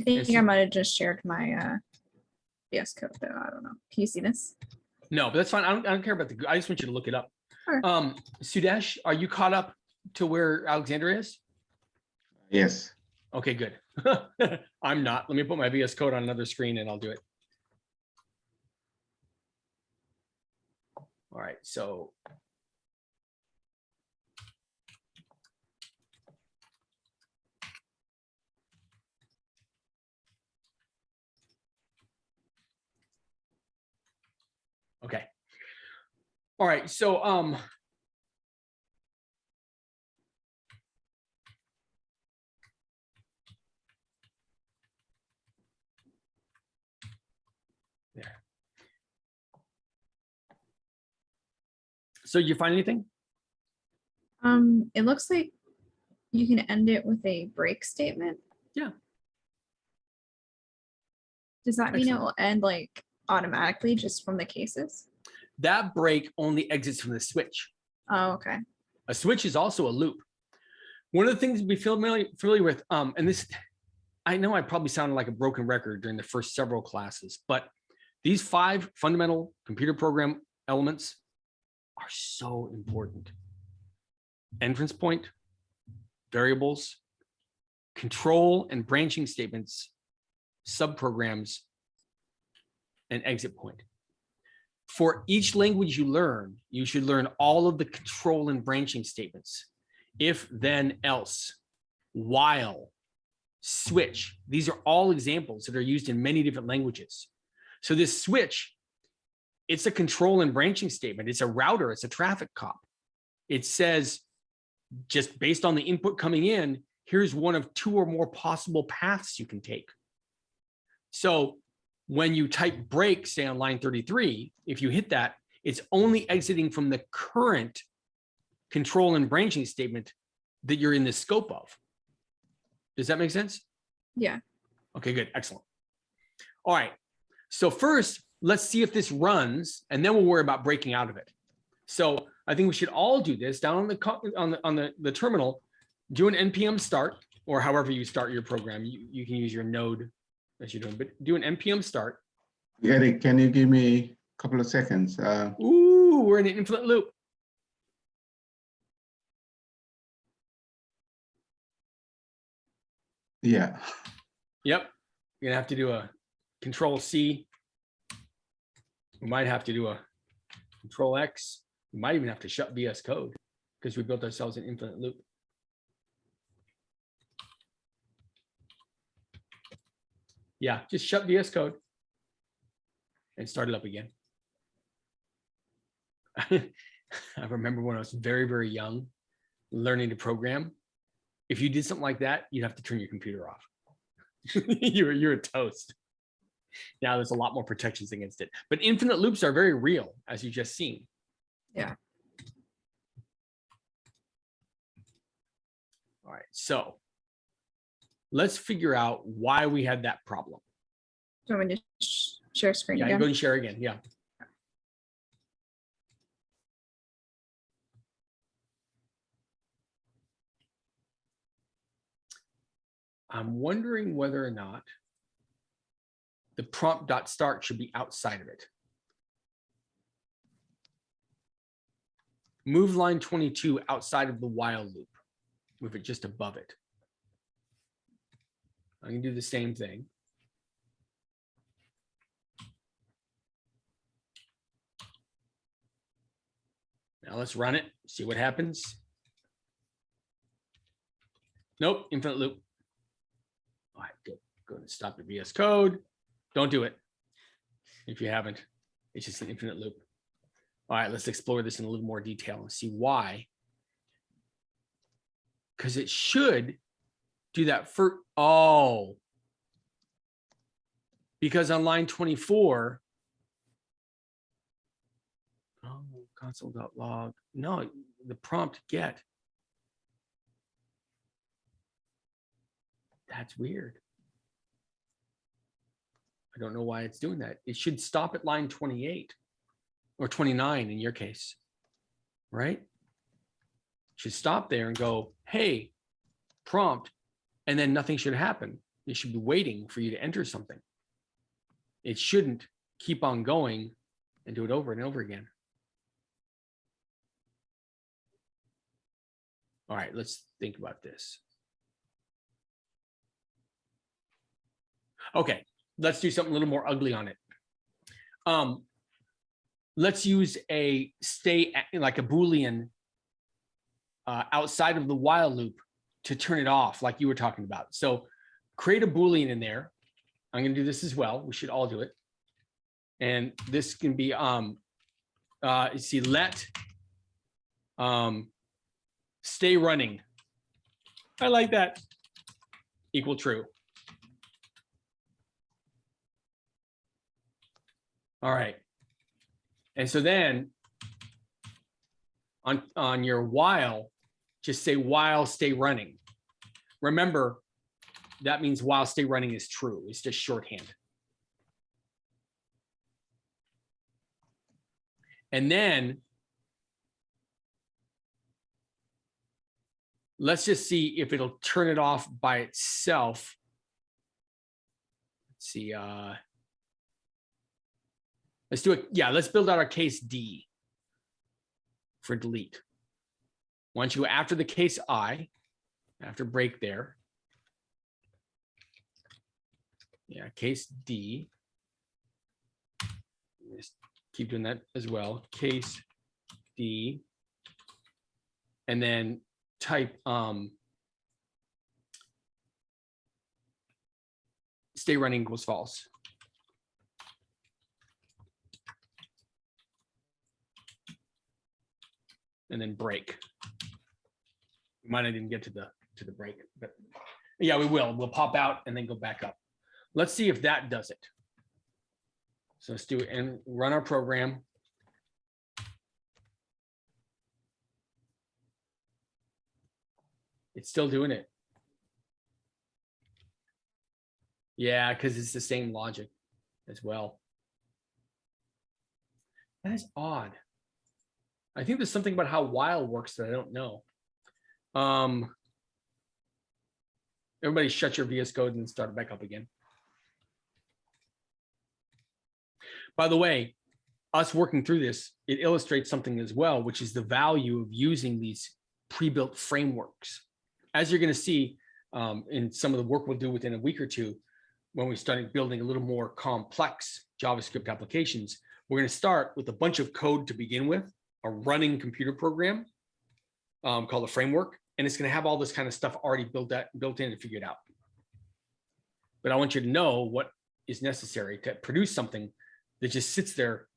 think see- I might have just shared my VS Code though. I don't know. Can you see this? No, but that's fine. I don't care about I just want you to look it up. Sure. Sudesh, are you caught up to where Alexandra is? Yes. Okay, good. I'm not. Let me put my VS Code on another screen and I'll do it. All right, so. Okay. All right, so there. So you find anything? It looks like you can end it with a break statement. Yeah. Does that mean it Excellent. will end like automatically just from the cases? That break only exits from the switch. Oh, okay. A switch is also a loop. One of the things we familiar with, and this, I know I probably sounded like a broken record during the first several classes, but these 5 fundamental computer program elements are so important. Entrance point, variables, control and branching statements, subprograms, and exit point. For each language you learn, you should learn all of the control and branching statements. If, then, else, while, switch. These are all examples that are used in many different languages. So this switch, it's a control and branching statement. It's a router. It's a traffic cop. It says, just based on the input coming in, here's one of 2 or more possible paths you can take. So when you type break, say on line 33, if you hit that, it's only exiting from the current control and branching statement that you're in the scope of. Does that make sense? Yeah. Okay, good. Excellent. All right. So first, let's see if this runs, and then we'll worry about breaking out of it. So I think we should all do this down on the terminal. Do an npm start, or however you start your program. You can use your node as you're doing, but do an npm start. Eric, can you give me a couple of seconds? Ooh, we're in an infinite loop. Yeah. Yep. You're gonna have to do a control C. We might have to do a control X. We might even have to shut VS Code because we built ourselves an infinite loop. Yeah, just shut VS Code and start it up again. I remember when I was very, very young, learning to program. If you did something like that, you'd have to turn your computer off. You're a toast. Now there's a lot more protections against it, but infinite loops are very real, as you just seen. Yeah. All right, so let's figure out why we had that problem. Do you want me to share screen Yeah, again? go and share again. Yeah. I'm wondering whether or not the prompt.start should be outside of it. Move line 22 outside of the while loop. move it just above it. I can do the same thing. Now let's run it, see what happens. Nope, infinite loop. All right, good. Go ahead and stop the VS Code. Don't do it if you haven't. It's just an infinite loop. All right, let's explore this in a little more detail and see why. Because it should do that for, oh. Because on line 24, oh, console.log, no, the prompt get. That's weird. I don't know why it's doing that. It should stop at line 28 or 29 in your case, right? Should stop there and go, hey, prompt, and then nothing should happen. It should be waiting for you to enter something. It shouldn't keep on going and do it over and over again. All right, let's think about this. Okay, let's do something a little more ugly on it. Let's use a stay, like a Boolean outside of the while loop to turn it off, like you were talking about. So create a Boolean in there. I'm going to do this as well. We should all do it. And this can be, you see, let stay running. I like that. Equal true. All right. And so then on your while, just say while stay running. Remember, that means while stay running is true. It's just shorthand. And then let's just see if it'll turn it off by itself. Let's see. Let's do it. Yeah, let's build out our case D for delete. Once you go after the case I, after break there. Yeah, case D. Just keep doing that as well. Case D. And then type stay running equals false. And then break. We might not even get to the break, but yeah, we will. We'll pop out and then go back up. Let's see if that does it. So let's do it and run our program. It's still doing it. Yeah, because it's the same logic as well. That is odd. I think there's something about how while works that I don't know. Everybody shut your VS Code and start it back up again. By the way, us working through this, it illustrates something as well, which is the value of using these pre-built frameworks. As you're going to see in some of the work we'll do within a week or two, when we start building a little more complex JavaScript applications, we're going to start with a bunch of code to begin with, a running computer program called a framework, and it's going to have all this kind of stuff already built in and figured out. But I want you to know what is necessary to produce something that just sits there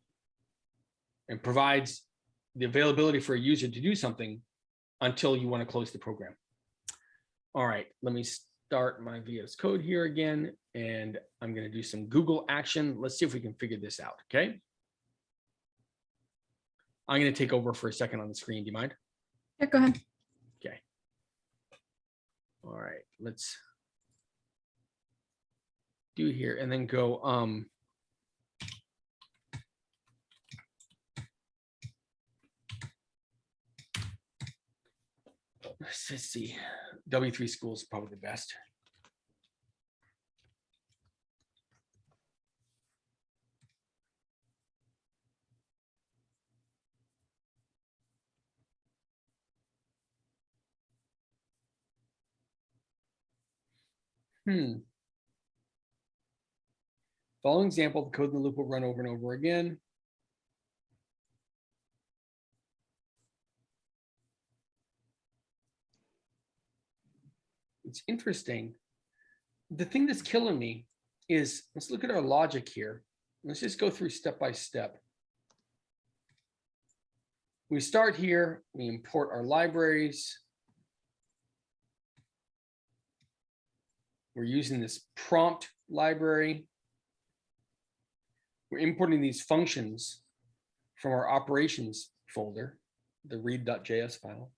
and provides the availability for a user to do something until you want to close the program. All right, let me start my VS Code here again, and I'm going to do some Google action. Let's see if we can figure this out, okay? I'm going to take over for a second on the screen. Do you mind? Yeah, go ahead. Okay. All right, let's do here and then go let's see. W3 School is probably the best. Following example, the code in the loop will run over and over again. It's interesting. The thing that's killing me is, let's look at our logic here. Let's just go through step by step. We start here, we import our libraries. We're using this prompt library. We're importing these functions from our operations folder, the read.js file.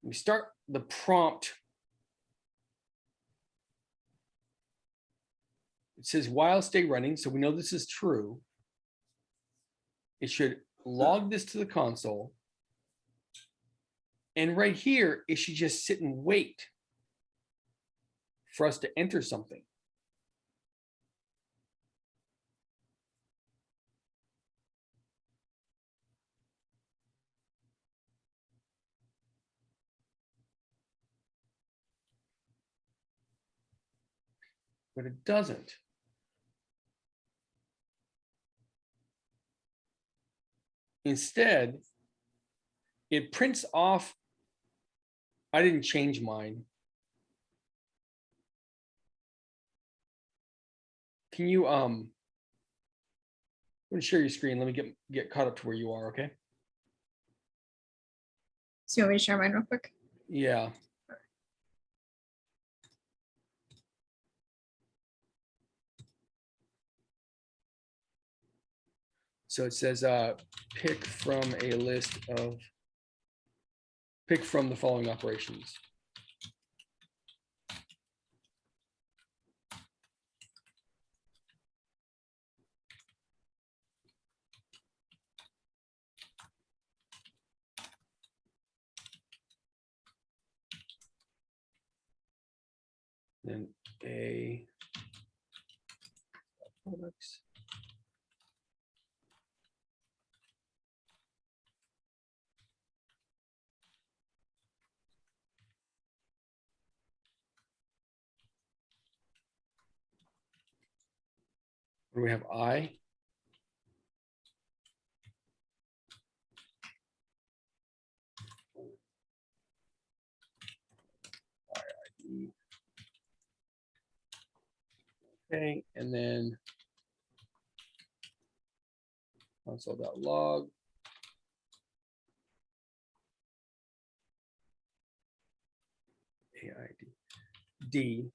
We start the prompt. It says while stay running, so we know this is true. It should log this to the console. And right here, it should just sit and wait for us to enter something. But it doesn't. Instead, it prints off. I didn't change mine. Can you I'm gonna share your screen. Let me get caught up to where you are, okay? So you want me to share mine real quick? Yeah. So it says pick from a list of pick from the following operations. Then a products. What do we have? I. Okay, and then console.log. AID. D.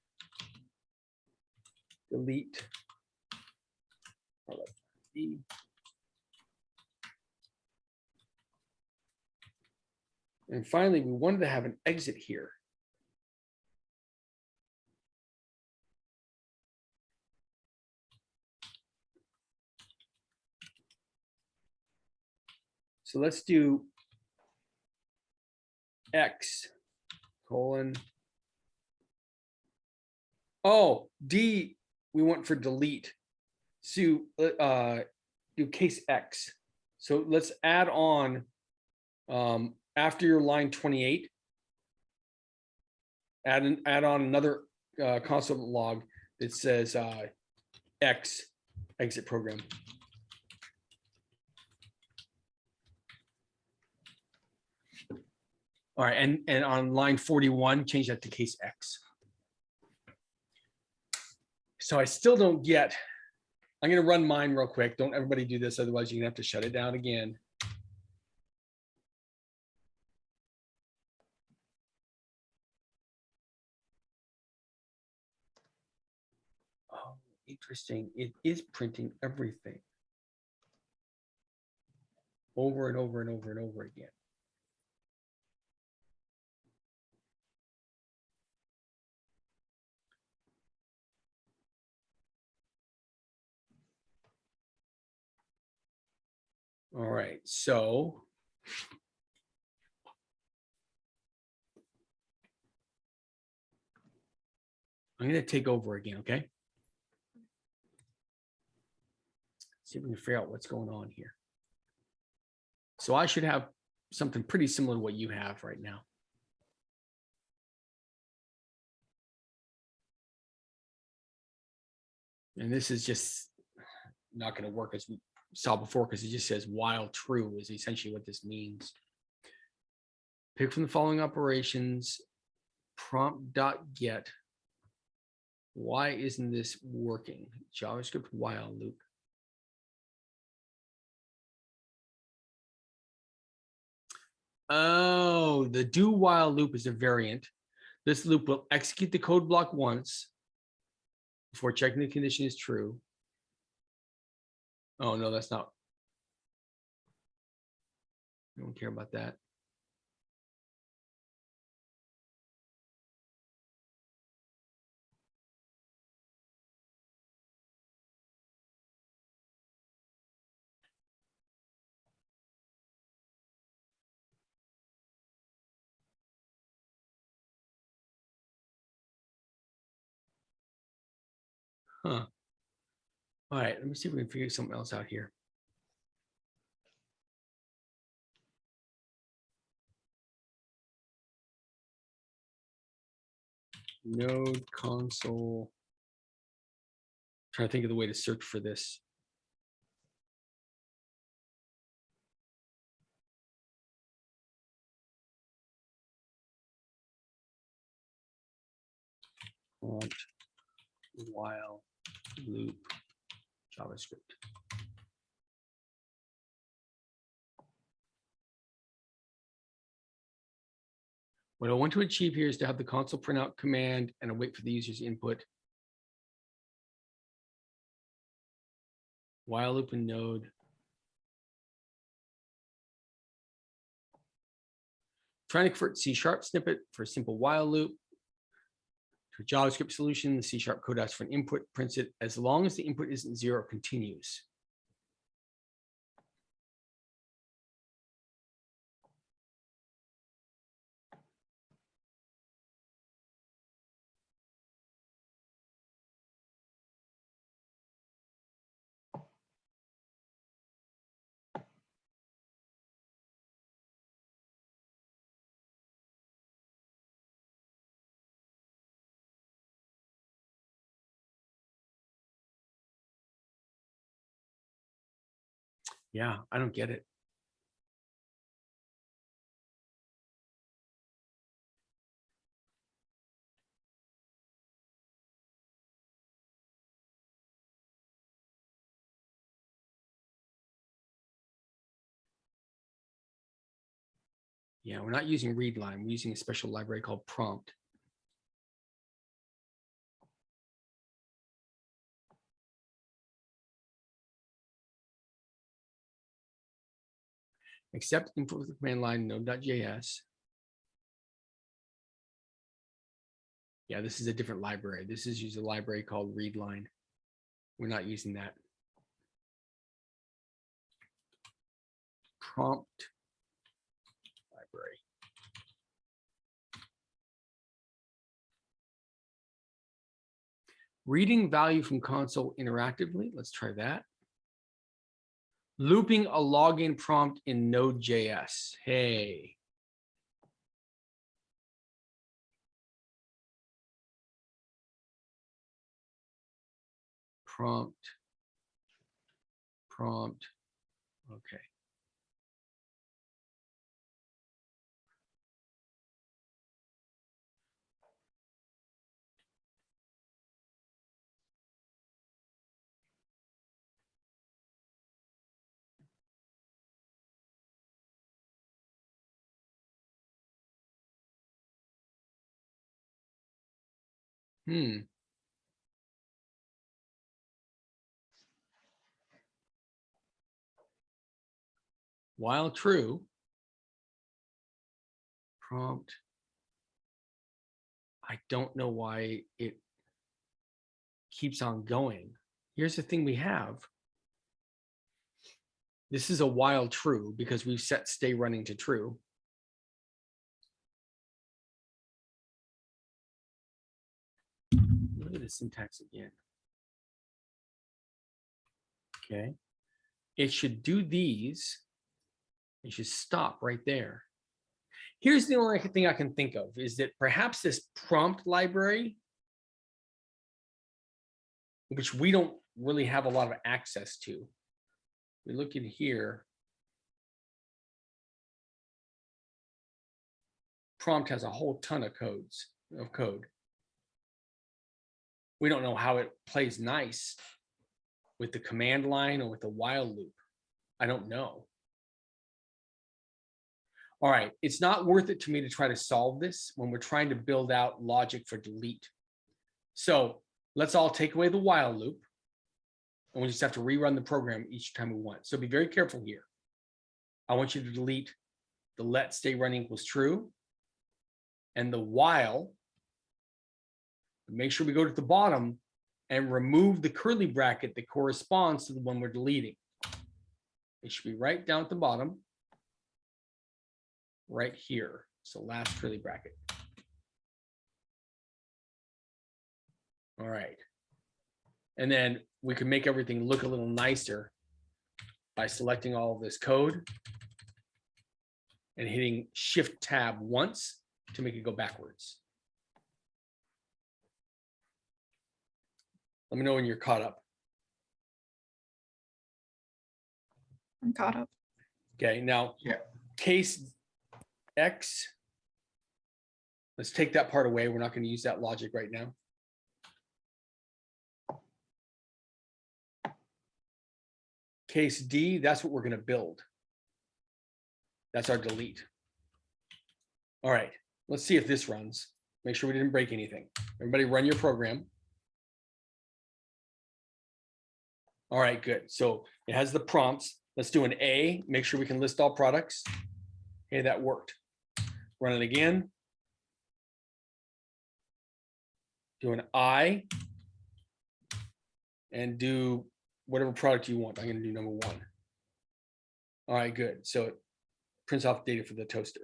Delete. D. And finally, we wanted to have an exit here. So let's do X colon. Oh, D, we want for delete. So do case X. So let's add on after your line 28, add on another console log that says X exit program. All right, and on line 41, change that to case X. So I still don't get, I'm gonna run mine real quick. Don't everybody do this, otherwise you're gonna have to shut it down again. Oh, interesting. It is printing everything over and over and over and over again. All right, so I'm going to take over again, okay? See if we can figure out what's going on here. So I should have something pretty similar to what you have right now. And this is just not going to work as we saw before, because it just says while true is essentially what this means. Pick from the following operations, prompt.get. Why isn't this working? JavaScript while loop. Oh, the do while loop is a variant. This loop will execute the code block once before checking the condition is true. Oh, no, that's not. I don't care about that. Huh. All right, let me see if we can figure something else out here. Node console. Trying to think of the way to search for this. Prompt while loop JavaScript. What I want to achieve here is to have the console print out command and await for the user's input. While loop in node. Trying to convert C# snippet for a simple while loop to a JavaScript solution. The C# code asks for an input, prints it as long as the input isn't 0, continues. Yeah, I don't get it. Yeah, we're not using read line. We're using a special library called prompt. Accept input with the command line node.js. Yeah, this is a different library. This is using a library called readline. We're not using that. Prompt library. Reading value from console interactively. Let's try that. Looping a login prompt in Node.js. Hey. Prompt. Okay. While true, prompt. I don't know why it keeps on going. Here's the thing we have. This is a while true because we've set stay running to true. Look at the syntax again. Okay. It should do these. It should stop right there. Here's the only thing I can think of is that perhaps this prompt library which we don't really have a lot of access to. We look in here. Prompt has a whole ton of code. We don't know how it plays nice with the command line or with the while loop. I don't know. All right, it's not worth it to me to try to solve this when we're trying to build out logic for delete. So let's all take away the while loop, and we just have to rerun the program each time we want. So be very careful here. I want you to delete the let stay running equals true and the while. Make sure we go to the bottom and remove the curly bracket that corresponds to the one we're deleting. It should be right down at the bottom, right here. So last curly bracket. All right. And then we can make everything look a little nicer by selecting all of this code and hitting Shift Tab once to make it go backwards. Let me know when you're caught up. I'm caught up. Okay, now case X. Let's take that part away. We're not going to use that logic right now. Case D, that's what we're going to build. That's our delete. All right, let's see if this runs. Make sure we didn't break anything. Everybody run your program. All right, good. So it has the prompts. Let's do an A, make sure we can list all products. Okay, that worked. Run it again. Do an I and do whatever product you want. I'm going to do number 1. All right, good. So it prints off data for the toaster.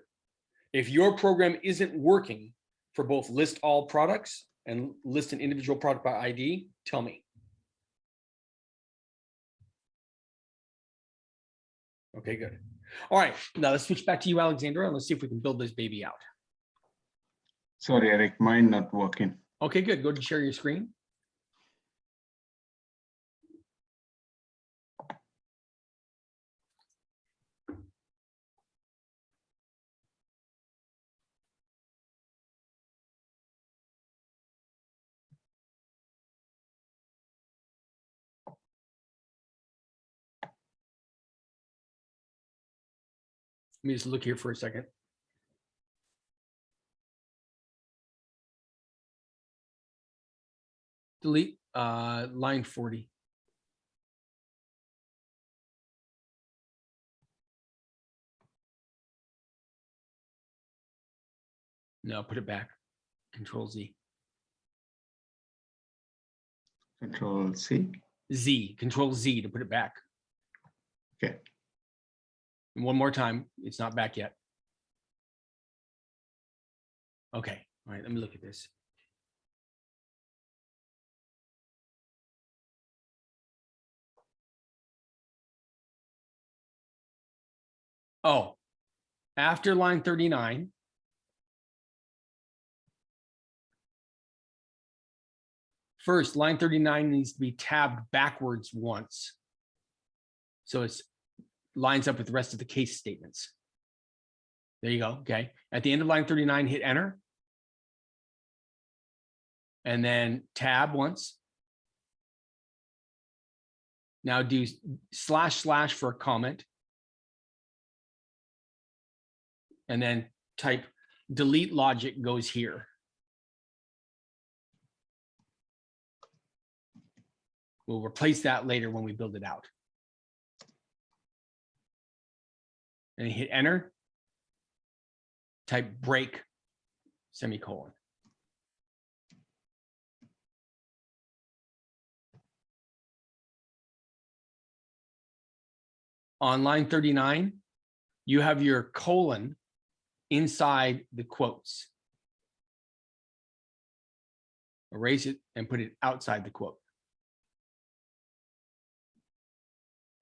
If your program isn't working for both list all products and list an individual product by ID, tell me. Okay, good. All right, now let's switch back to you, Alexandra, and let's see if we can build this baby out. Sorry, Eric, mine not working. Okay, good. Go to share your screen. Let me just look here for a second. Delete line 40. No, put it back. Control Z. Control C. Z. Control Z to put it back. Okay. And one more time. It's not back yet. Okay. All right. Let me look at this. Oh, after line 39. First, line 39 needs to be tabbed backwards once. So it's lines up with the rest of the case statements. There you go. Okay. At the end of line 39, hit enter. And then tab once. Now do // for a comment. And then type delete logic goes here. We'll replace that later when we build it out. And hit enter. Type break, semicolon. On line 39, you have your colon inside the quotes. Erase it and put it outside the quote.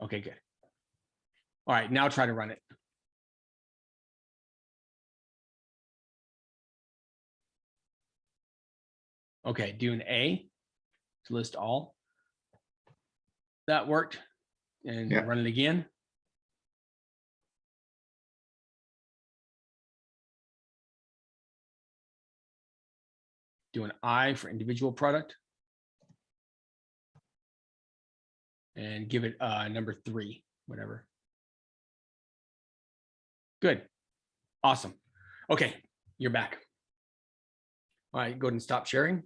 Okay, good. All right, now try to run it. Okay, do an A to list all. that worked. And Yeah. run it again. Do an I for individual product. And give it number 3, whatever. Good. Awesome. Okay, you're back. All right, go ahead and stop sharing.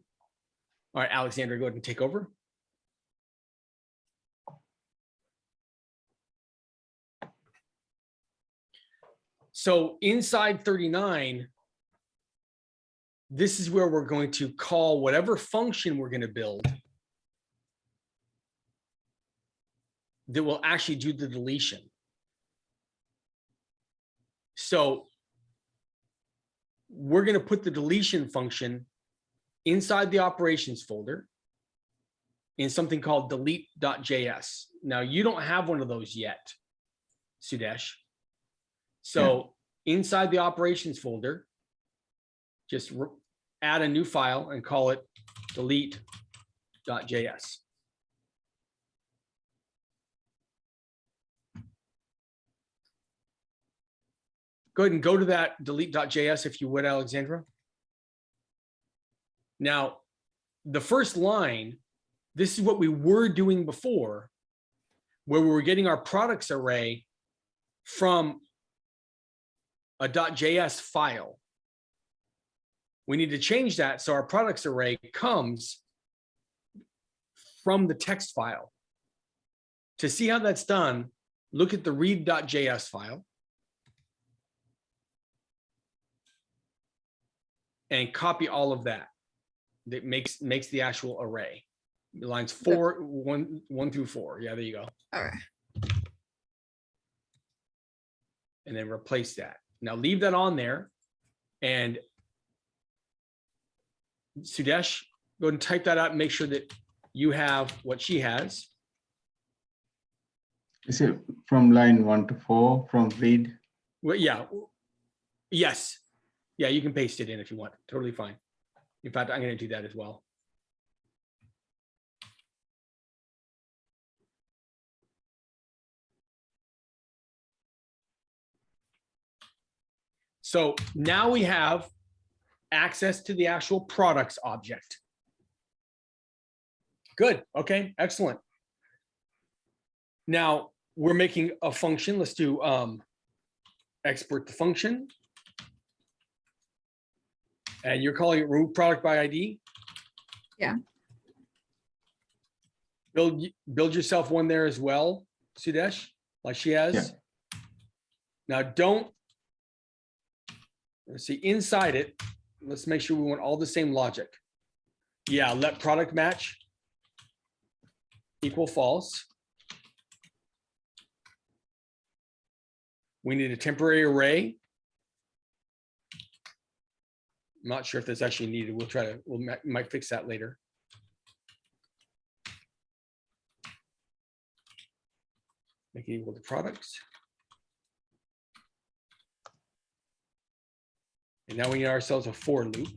All right, Alexandra, go ahead and take over. So inside 39, this is where we're going to call whatever function we're going to build that will actually do the deletion. So we're going to put the deletion function inside the operations folder in something called delete.js. Now you don't have one of those yet, Sudesh. So inside the operations folder, just add a new file and call it delete.js. Go ahead and go to that delete.js if you would, Alexandra. Now, the first line, this is what we were doing before, where we were getting our products array from a .js file. We need to change that so our products array comes from the text file. To see how that's done, look at the read.js file and copy all of that. That makes the actual array. Lines 1 through 4. Yeah, there you go. All right. And then replace that. Now leave that on there, and Sudesh, go ahead and type that out and make sure that you have what she has. Is it from line 1 to 4 from read? Well, yeah. Yes. Yeah, you can paste it in if you want. Totally fine. In fact, I'm going to do that as well. So now we have access to the actual products object. Good. Okay, excellent. Now we're making a function. Let's do export the function. And you're calling it remove product by ID? Yeah. Build yourself one there as well, Sudesh, like she has. Yeah. Now let's see, inside it, let's make sure we want all the same logic. Yeah, let product match equal false. We need a temporary array. I'm not sure if that's actually needed. We might fix that later. Make it equal to products. And now we need ourselves a for loop.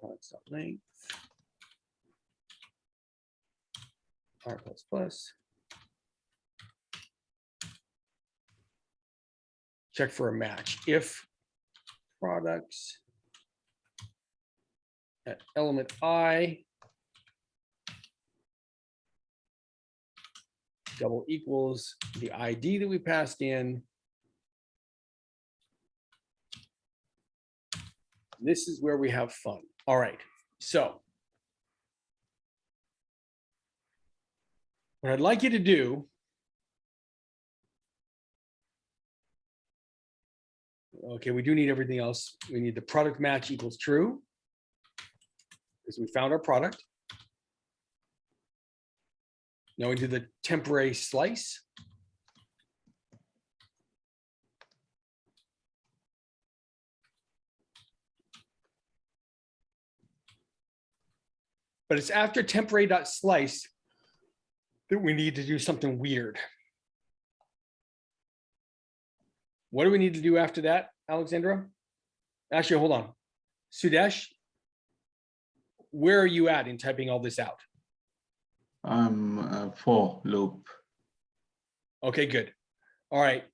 Products.length. R++. Check for a match. If products at element I double equals the ID that we passed in, this is where we have fun. All right, so what I'd like you to do, okay, we do need everything else. We need the product match equals true, because we found our product. Now we do the temporary slice. but it's after temporary.slice that we need to do something weird. What do we need to do after that, Alexandra? Actually, hold on. Sudesh, where are you at in typing all this out? For loop. Okay, good. All right.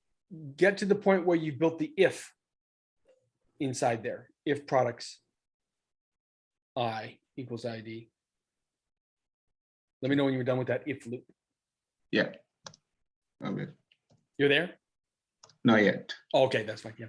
Get to the point where you've built the if inside there. If products I equals ID. Let me know when you're done with that if loop. Yeah. Okay. You're there? Not yet. Okay, that's fine. Yeah.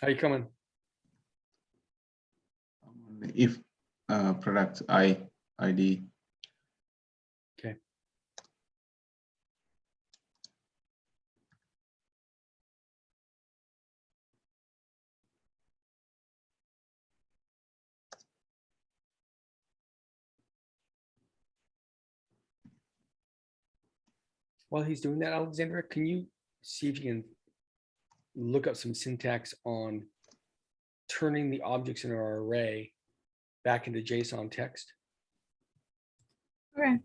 How you coming? If product ID. Okay. While he's doing that, Alexandra, can you see if you can look up some syntax on turning the objects in our array back into JSON text? Okay.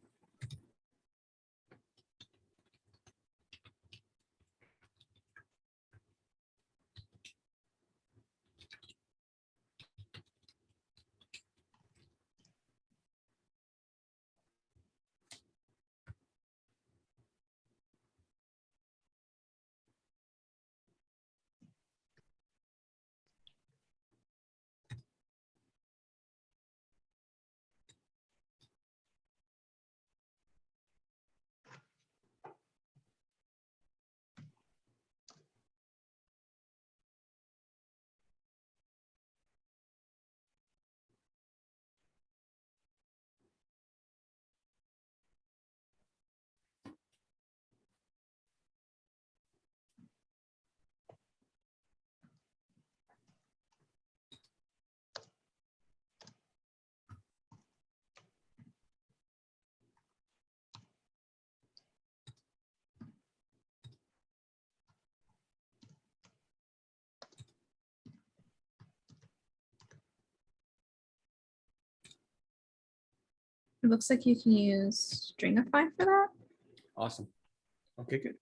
It looks like you can use Stringify for that. Awesome. Okay, good.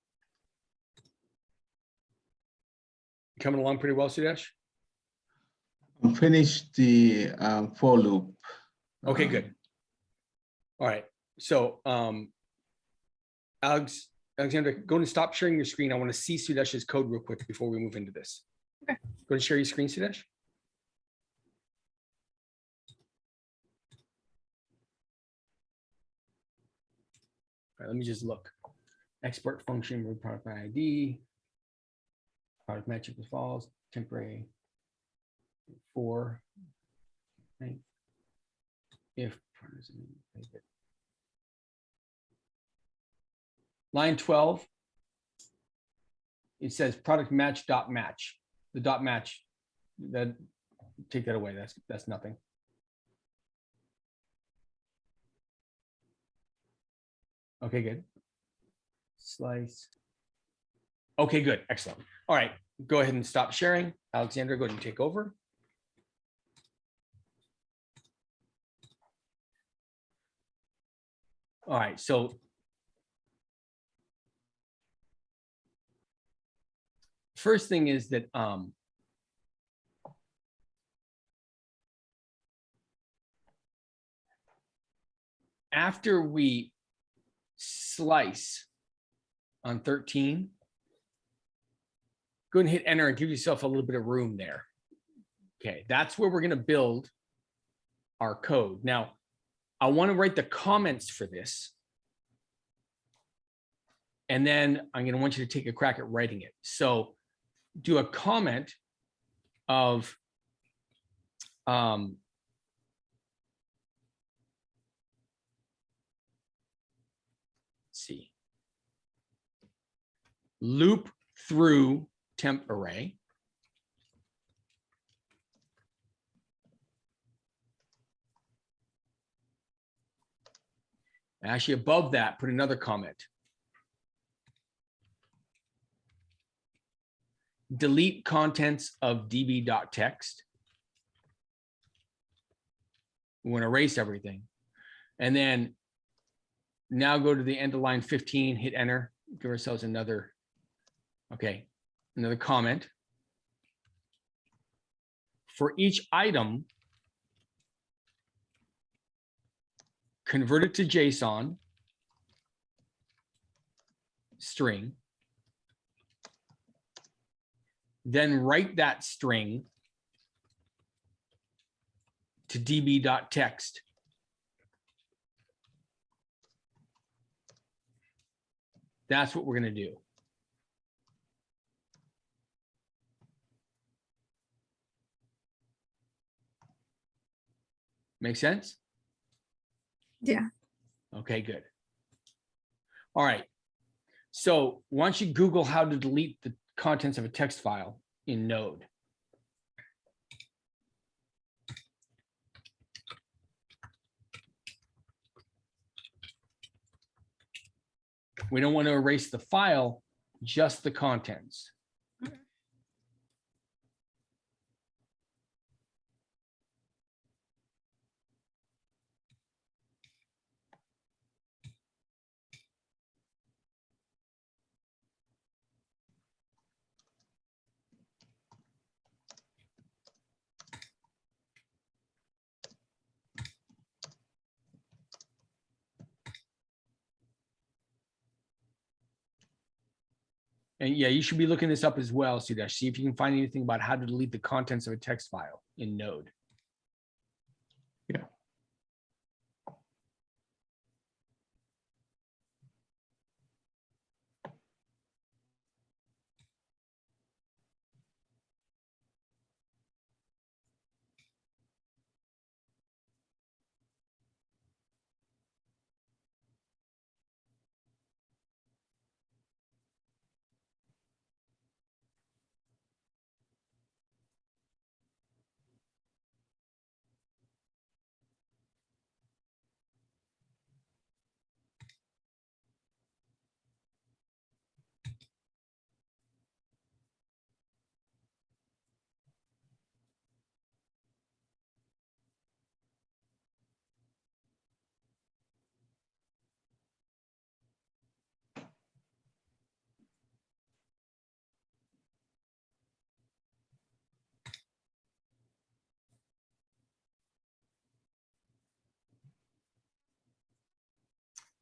Coming along pretty well, Sudesh? Finish the for loop. Okay, good. All right. So Alexandra, go and stop sharing your screen. I want to see Sudesh's code real quick before we move into this. Okay. Go and share your screen, Sudesh. All right, let me just look. Export function, root product by ID, product match equals false, temporary for, right? If line 12, it says product match dot match. The dot match, that take that away. That's nothing. Okay, good. Slice. Okay, good. Excellent. All right, go ahead and stop sharing. Alexandra, go ahead and take over. All right, so first thing is that after we slice on 13, go ahead and hit enter and give yourself a little bit of room there. Okay, that's where we're going to build our code. Now, I want to write the comments for this. And then I'm going to want you to take a crack at writing it. So do a comment of let's see, loop through temp array. Actually, above that, put another comment. Delete contents of db.text. We want to erase everything. And then now go to the end of line 15, hit enter, give ourselves another, okay, another comment. For each item, convert it to JSON string, then write that string to db.text. That's what we're going to do. Make sense? Yeah. Okay, good. All right. So once you Google how to delete the contents of a text file in Node. We don't want to erase the file, just the contents. And yeah, you should be looking this up as well, Sudesh. See if you can find anything about how to delete the contents of a text file in Node. Yeah.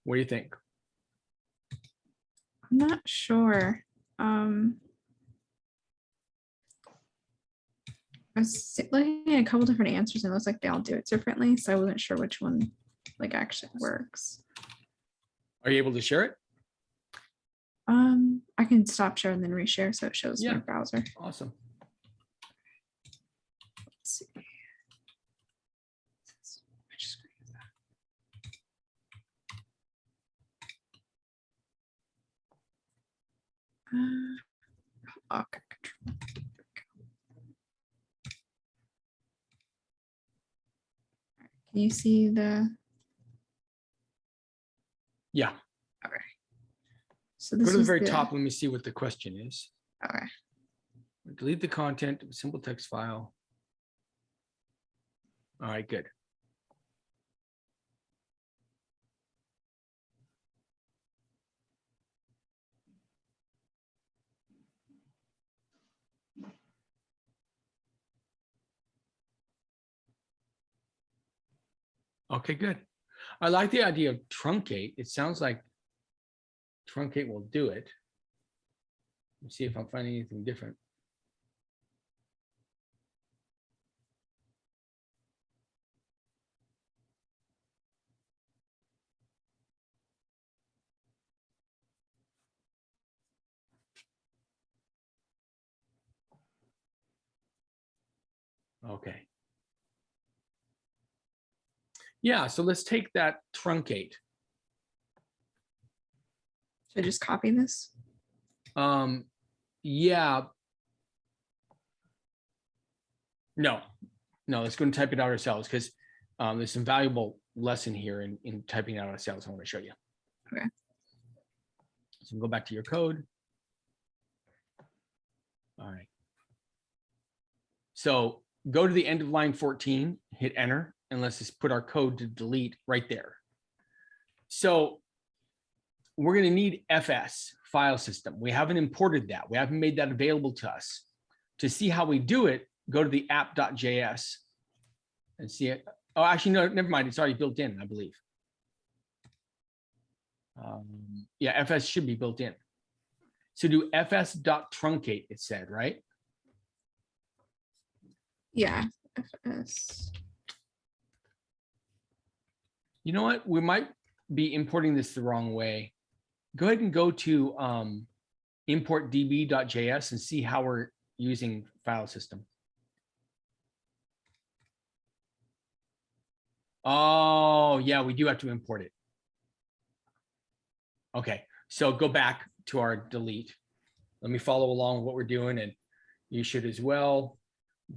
What do you think? I'm not sure. I was looking at a couple different answers and it looks like they all do it differently. So I wasn't sure which one like actually works. Are you able to share it? I can stop share and then reshare so it shows my Yeah. browser. Awesome. Let's see. Which screen is that? Okay, control. Can you see the? Yeah. So Go this to the was very top. Let me see what the question is. Okay. Delete the content of a simple text file. All right, good. Okay, good. I like the idea of truncate. It sounds like truncate will do it. Let's see if I'm finding anything different. Okay. Yeah, so let's take that truncate. Should I just copy this? Yeah. No, let's go and type it out ourselves because there's some valuable lesson here in typing it out ourselves. I want to show you. Okay. So go back to your code. All right. So go to the end of line 14, hit enter, and let's just put our code to delete right there. So we're going to need FS, file system. We haven't imported that. We haven't made that available to us. To see how we do it, go to the app.js and see it. Oh, actually, no, never mind. It's already built in, I believe. Yeah, FS should be built in. So do fs.truncate, it said, right? Yeah. FS. You know what? We might be importing this the wrong way. Go ahead and go to import db.js and see how we're using file system. Oh, yeah, we do have to import it. Okay, so go back to our delete. Let me follow along what we're doing, and you should as well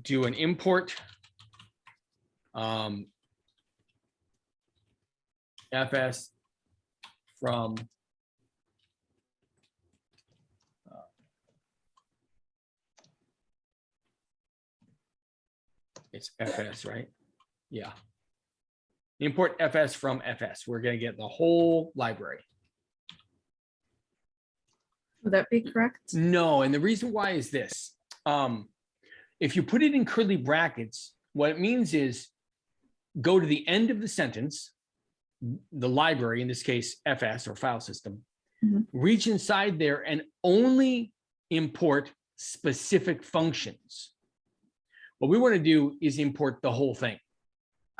do an import. FS from it's FS, right? Yeah. Import FS from FS. We're going to get the whole library. Would that be correct? No, and the reason why is this. If you put it in curly brackets, what it means is go to the end of the sentence, the library, in this case, FS or file system, reach inside there and only import specific functions. What we want to do is import the whole thing.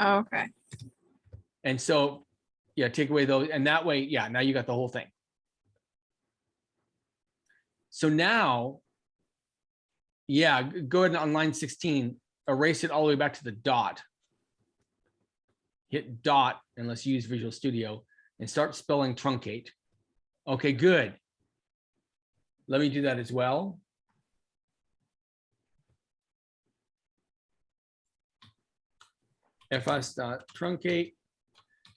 Oh, okay. And so, yeah, take away those. And that way, yeah, now you got the whole thing. So now, yeah, go ahead and on line 16, erase it all the way back to the dot. Hit dot, and let's use Visual Studio and start spelling truncate. Okay, good. Let me do that as well. fs.truncate,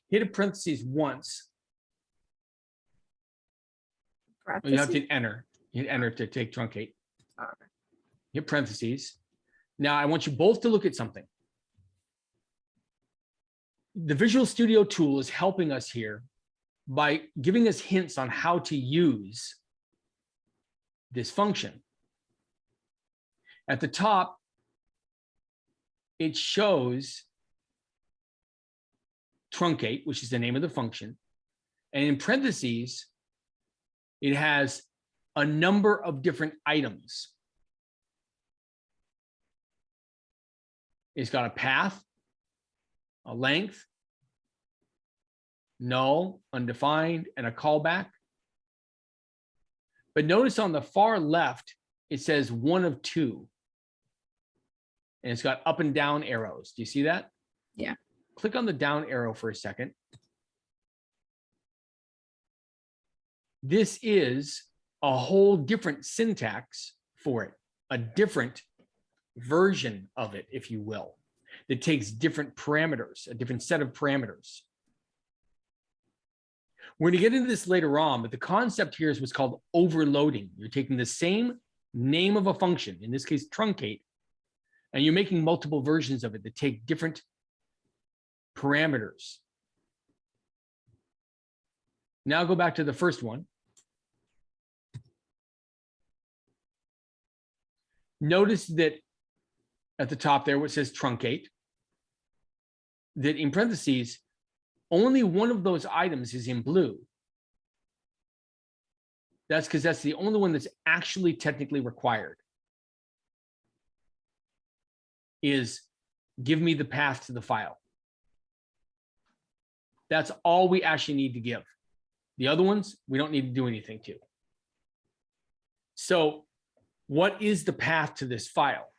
hit a parentheses once. You have to hit enter. You hit enter to take truncate. Okay. Hit parentheses. Now I want you both to look at something. The Visual Studio tool is helping us here by giving us hints on how to use this function. At the top, it shows truncate, which is the name of the function. And in parentheses, it has a number of different items. It's got a path, a length, null, undefined, and a callback. But notice on the far left, it says one of two. And it's got up and down arrows. Do you see that? Yeah. Click on the down arrow for a second. This is a whole different syntax for it, a different version of it, if you will, that takes different parameters, a different set of parameters. We're going to get into this later on, but the concept here is what's called overloading. You're taking the same name of a function, in this case, truncate, and you're making multiple versions of it that take different parameters. Now go back to the first one. Notice that at the top there, where it says truncate, that in parentheses, only one of those items is in blue. That's because that's the only one that's actually technically required. Is give me the path to the file. That's all we actually need to give. The other ones, we don't need to do anything to. So what is the path to this file?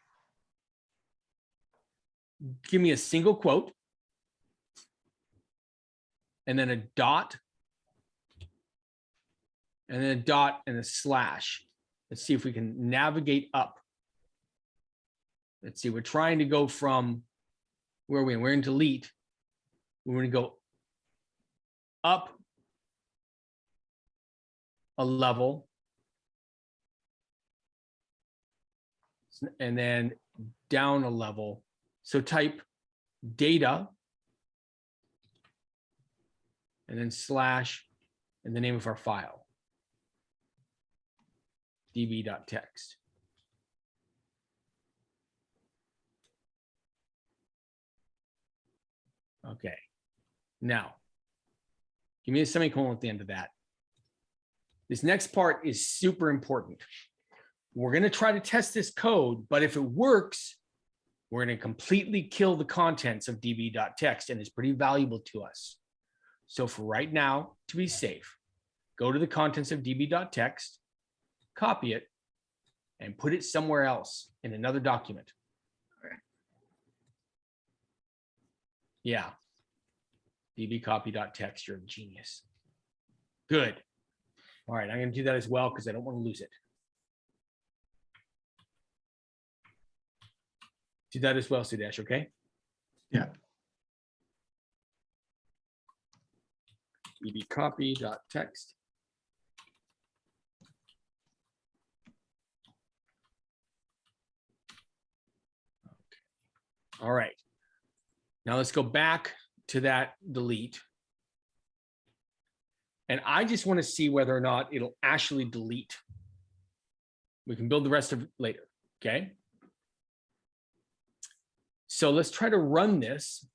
Give me a single quote, and then a dot, and then a dot and a slash. Let's see if we can navigate up. Let's see, we're trying to go from, where are we in? We're in delete. We're going to go up a level, and then down a level. So type data, and then slash, and the name of our file, db.txt. Okay, now give me a semicolon at the end of that. This next part is super important. We're going to try to test this code, but if it works, we're going to completely kill the contents of db.txt, and it's pretty valuable to us. So for right now, to be safe, go to the contents of db.txt, copy it, and put it somewhere else in another document. Yeah. dbcopy.txt, you're a genius. Good. All right, I'm going to do that as well because I don't want to lose it. Do that as well, Sudesh, okay? Yeah. dbcopy.txt. All right. Now let's go back to that delete. And I just want to see whether or not it'll actually delete. We can build the rest of it later, okay? So let's try to run this.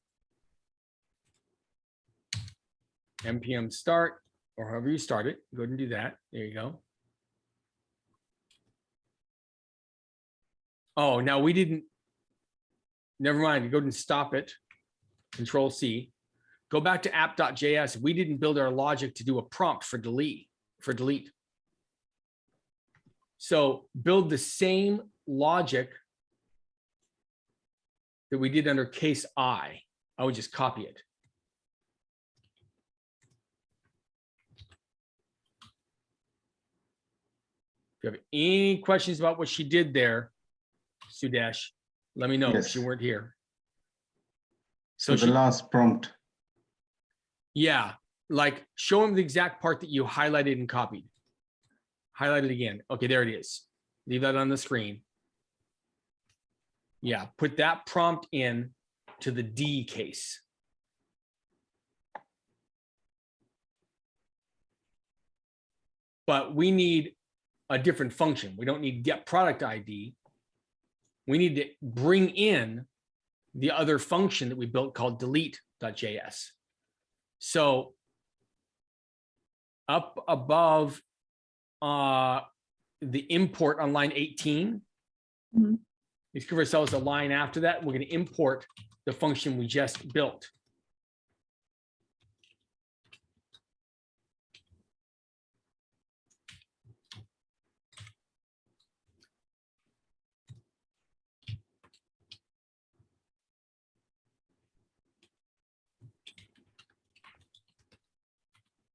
npm start, or however you start it, go ahead and do that. There you go. Oh, now we didn't, never mind, go ahead and stop it. Control C. Go back to app.js. We didn't build our logic to do a prompt for delete. So build the same logic that we did under case I. I would just copy it. If you have any questions about what she did there, Sudesh, let me know. Yes. If you weren't here. So the last prompt. Yeah, like show him the exact part that you highlighted and copied. Highlight it again. Okay, there it is. Leave that on the screen. Yeah, put that prompt in to the D case. But we need a different function. We don't need get product ID. We need to bring in the other function that we built called delete.js. So up above the import on line 18, let's give ourselves a line after that. We're going to import the function we just built.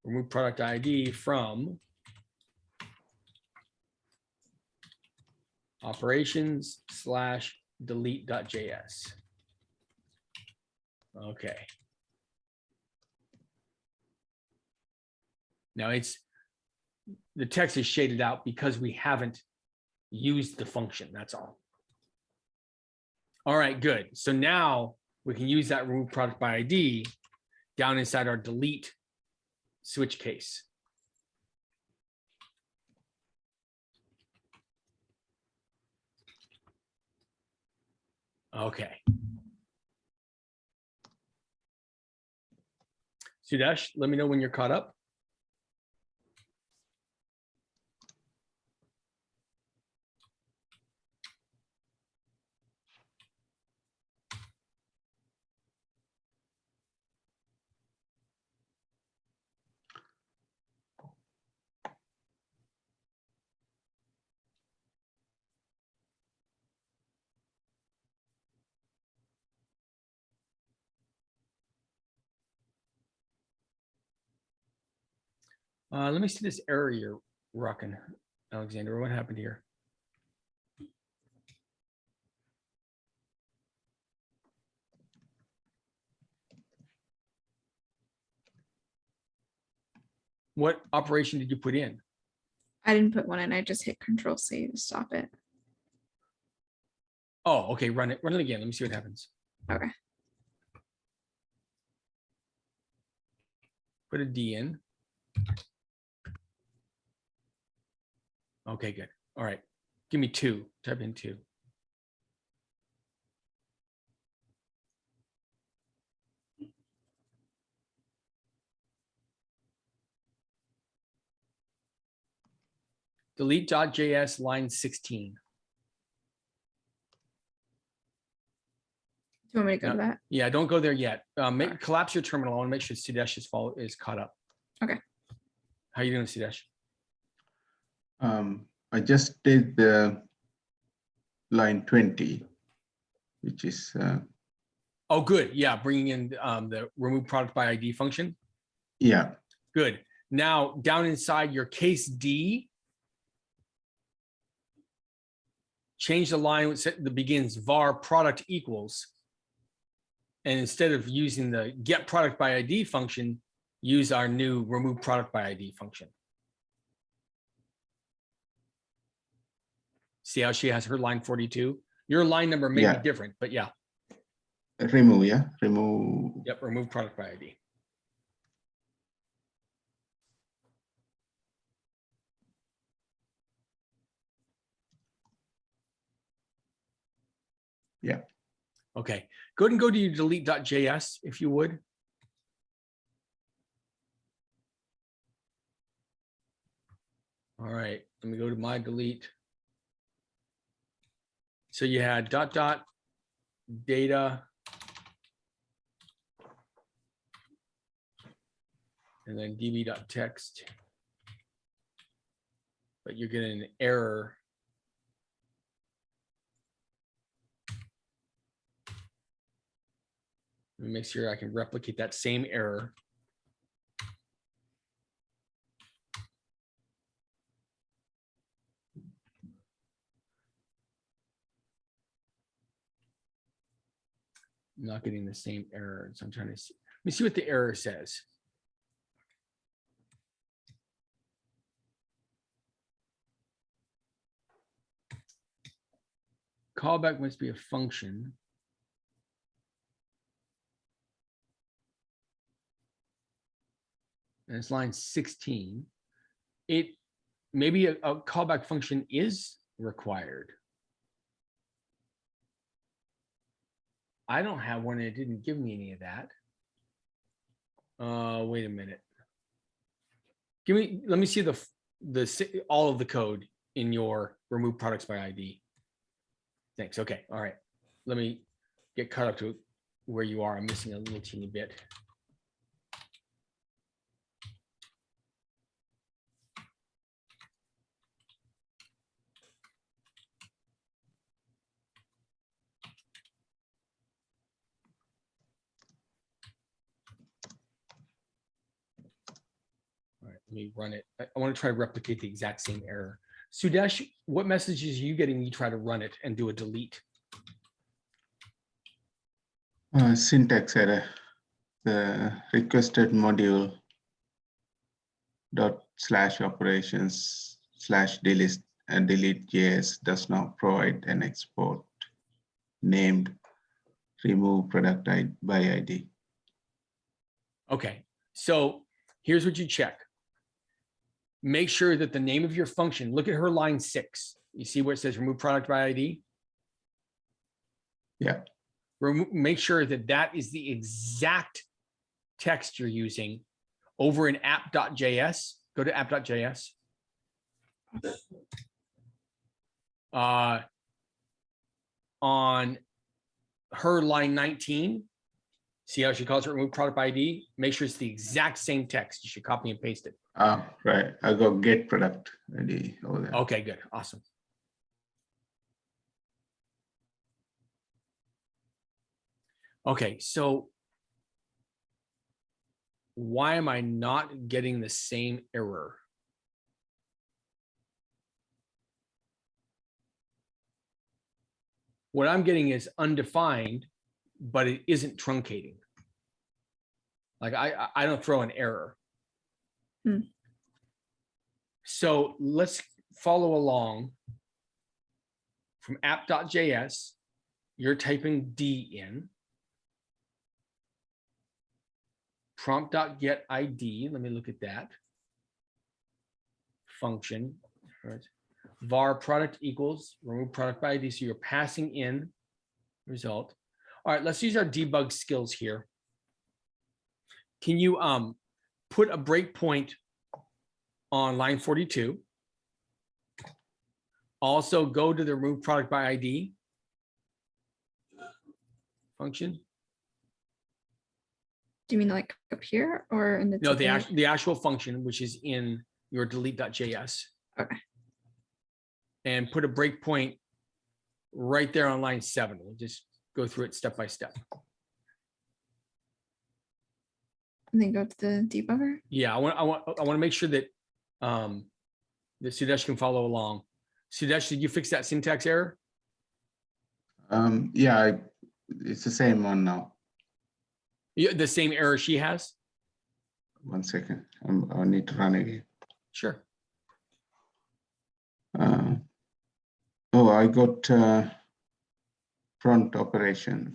Remove product ID from operations/delete.js. Okay. Now the text is shaded out because we haven't used the function, that's all. All right, good. So now we can use that remove product by ID down inside our delete switch case. Okay. Sudesh, let me know when you're caught up. Let me see this error you're rocking, Alexander. What happened here? What operation did you put in? I didn't put one in. I just hit Control-C to stop it. Oh, okay. Run it again. Let me see what happens. Okay. Put a D in. Okay, good. All right. Give me 2. Type in 2. Delete.js line 16. Do you want me to go to that? Yeah, don't go there yet. Collapse your terminal. I want to make sure Sudesh is caught up. Okay. How are you doing, Sudesh? I just did the line 20, which is Oh, good. Yeah, bringing in the remove product by ID function. yeah. Good. Now down inside your case D, change the line that begins var product equals. And instead of using the get product by ID function, use our new remove product by ID function. See how she has her line 42? Your line number may be different, but yeah. Remove, yeah. Remove. Yep, remove product by ID. Yeah. Okay, go ahead and go to your delete.js if you would. All right, let me go to my delete. So you had data, and then db.text, but you're getting an error. Let me make sure I can replicate that same error. I'm not getting the same error, so I'm trying to see. Let me see what the error says. Callback must be a function. And it's line 16. It maybe a callback function is required. I don't have one, and it didn't give me any of that. Wait a minute. Let me see all of the code in your remove products by ID. Thanks. Okay. All right. Let me get caught up to where you are. I'm missing a little teeny bit. All right, let me run it. I want to try to replicate the exact same error. Sudesh, what messages are you getting when you try to run it and do a delete? Syntax error. The requested module dot slash operations slash delete JS does not provide an export named remove product by ID. Okay, so here's what you check. Make sure that the name of your function, look at her line 6. You see where it says remove product by ID? Yeah. Make sure that that is the exact text you're using over in app.js. Go to app.js. On her line 19, see how she calls it remove product by ID? Make sure it's the exact same text. You should copy and paste it. Right. I go get product ID over there. Okay, good. Awesome. Okay, so why am I not getting the same error? What I'm getting is undefined, but it isn't truncating. Like I don't throw an error. So let's follow along from app.js. You're typing D in. Prompt.get ID. Let me look at that. Function. Right. Var product equals remove product by ID. So you're passing in result. All right, let's use our debug skills here. Can you put a breakpoint on line 42? Also go to the remove product by ID function. Do you mean like up here or in the? No, the actual function, which is in your delete.js. Okay. And put a breakpoint right there on line 7. We'll just go through it step by step. And then go to the debugger. Yeah, I want to make sure that that Sudesh can follow along. Sudesh, did you fix that syntax error? Yeah, it's the same one now. The same error she has? 1 second. I need to run again. Sure. I got prompt operation.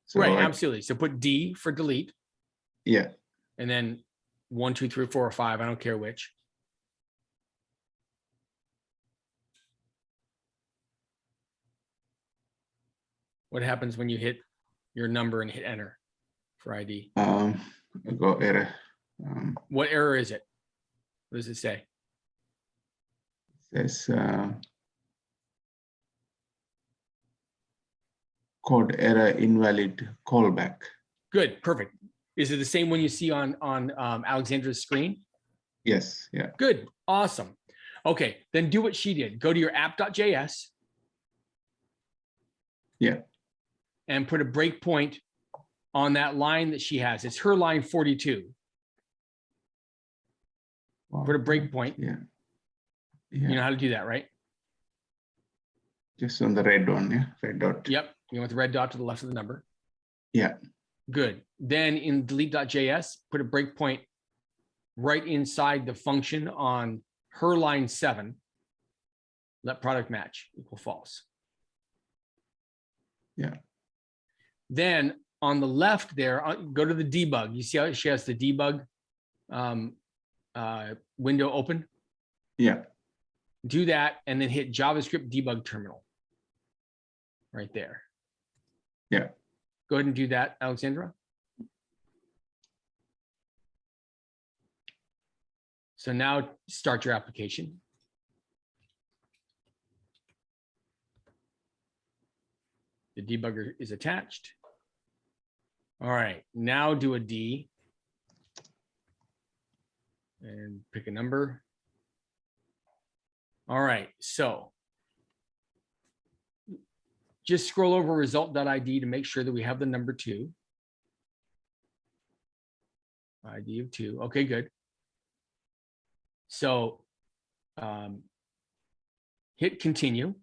So Right, absolutely. So put D for delete. Yeah. And then 1, 2, 3, 4, or 5. I don't care which. What happens when you hit your number and hit enter for ID? I got error. What error is it? What does it say? It says code error invalid callback. Good, perfect. Is it the same one you see on Alexandra's screen? Yes, yeah. Good, awesome. Okay, then do what she did. Go to your app.js. Yeah. And put a breakpoint on that line that she has. It's her line 42. Wow. Put a breakpoint. Yeah. You know how to do that, right? Just on the red one, yeah, red dot. Yep, you want the red dot to the left of the number. Yeah. Good. Then in delete.js, put a breakpoint right inside the function on her line 7. Let product match equal false. Yeah. Then on the left there, go to the debug. You see how she has the debug window open? Yeah. Do that and then hit JavaScript debug terminal right there. Yeah. Go ahead and do that, Alexandra. So now start your application. The debugger is attached. All right, now do a D and pick a number. All right, so just scroll over result.id to make sure that we have the number 2. ID of 2. Okay, good. So hit continue.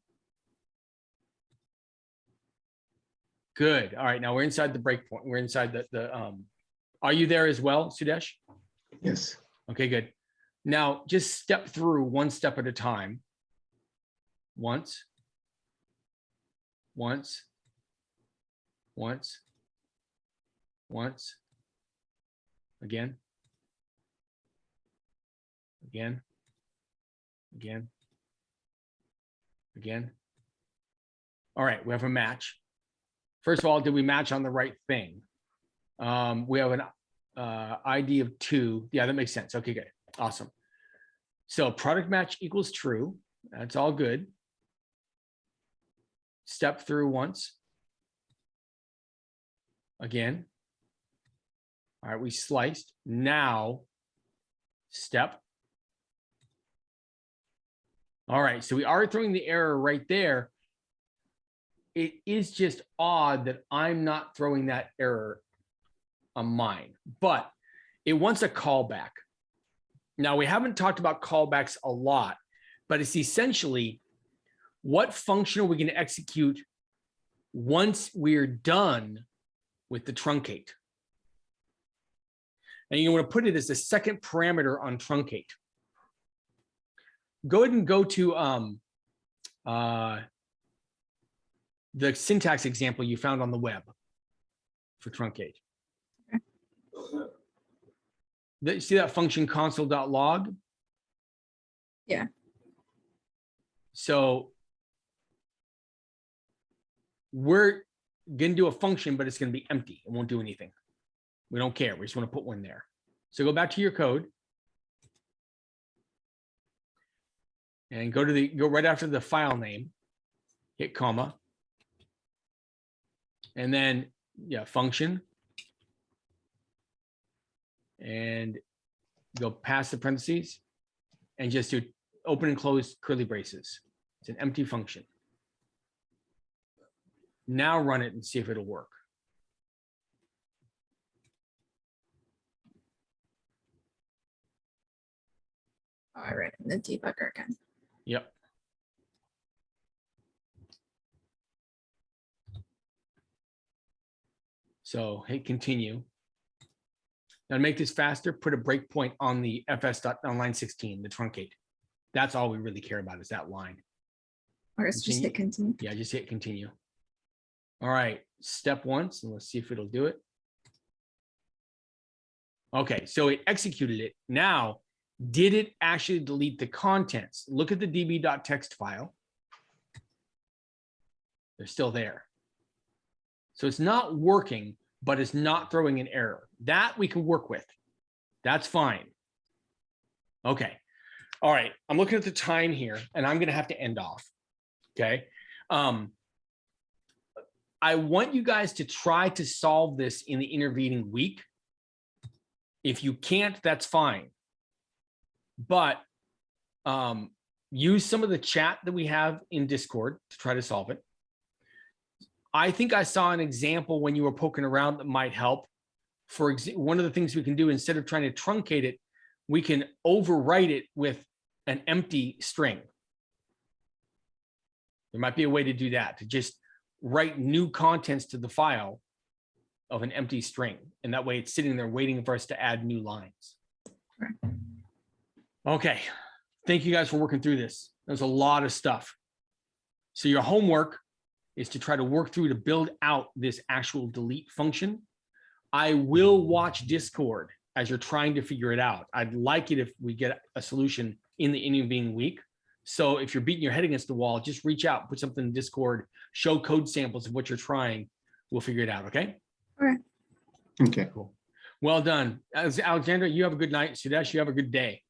Good. All right, now we're inside the breakpoint. We're inside the are you there as well, Sudesh? Yes. Okay, good. Now just step through one step at a time. Once, once, once, once, again, again, again, again. All right, we have a match. First of all, did we match on the right thing? We have an ID of 2. Yeah, that makes sense. Okay, good. Awesome. So product match equals true. That's all good. Step through once. Again. All right, we sliced. Now step. All right, so we are throwing the error right there. It is just odd that I'm not throwing that error on mine, but it wants a callback. Now, we haven't talked about callbacks a lot, but it's essentially what function are we going to execute once we're done with the truncate? And you want to put it as the second parameter on truncate. Go ahead and go to the syntax example you found on the web for truncate. See that function console.log? Yeah. So we're going to do a function, but it's going to be empty. It won't do anything. We don't care. We just want to put one there. So go back to your code and go right after the file name, hit comma, and then function, and go past the parentheses and just do open and close curly braces. It's an empty function. Now run it and see if it'll work. Oh, I read in the debugger again. Yep. So hit continue. Now to make this faster, put a breakpoint on the on line 16, the truncate. That's all we really care about is that line. Or so just hit continue. Yeah, just hit continue. All right, step once, and let's see if it'll do it. Okay, so it executed it. Now, did it actually delete the contents? Look at the db.txt file. They're still there. So it's not working, but it's not throwing an error. That we can work with. That's fine. Okay. All right. I'm looking at the time here, and I'm going to have to end off. Okay. I want you guys to try to solve this in the intervening week. If you can't, that's fine. But use some of the chat that we have in Discord to try to solve it. I think I saw an example when you were poking around that might help. For example, one of the things we can do instead of trying to truncate it, we can overwrite it with an empty string. There might be a way to do that, to just write new contents to the file of an empty string. And that way it's sitting there waiting for us to add new lines. Okay. Thank you guys for working through this. There's a lot of stuff. So your homework is to try to work through to build out this actual delete function. I will watch Discord as you're trying to figure it out. I'd like it if we get a solution in the intervening week. So if you're beating your head against the wall, just reach out, put something in Discord, show code samples of what you're trying. We'll figure it out, okay? All right. Okay. Cool. Well done. Alexandra, you have a good night. Sudesh, you have a good day.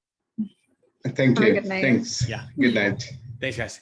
Thank Have a you. good night. Thanks. Yeah. Good night. Thanks, guys.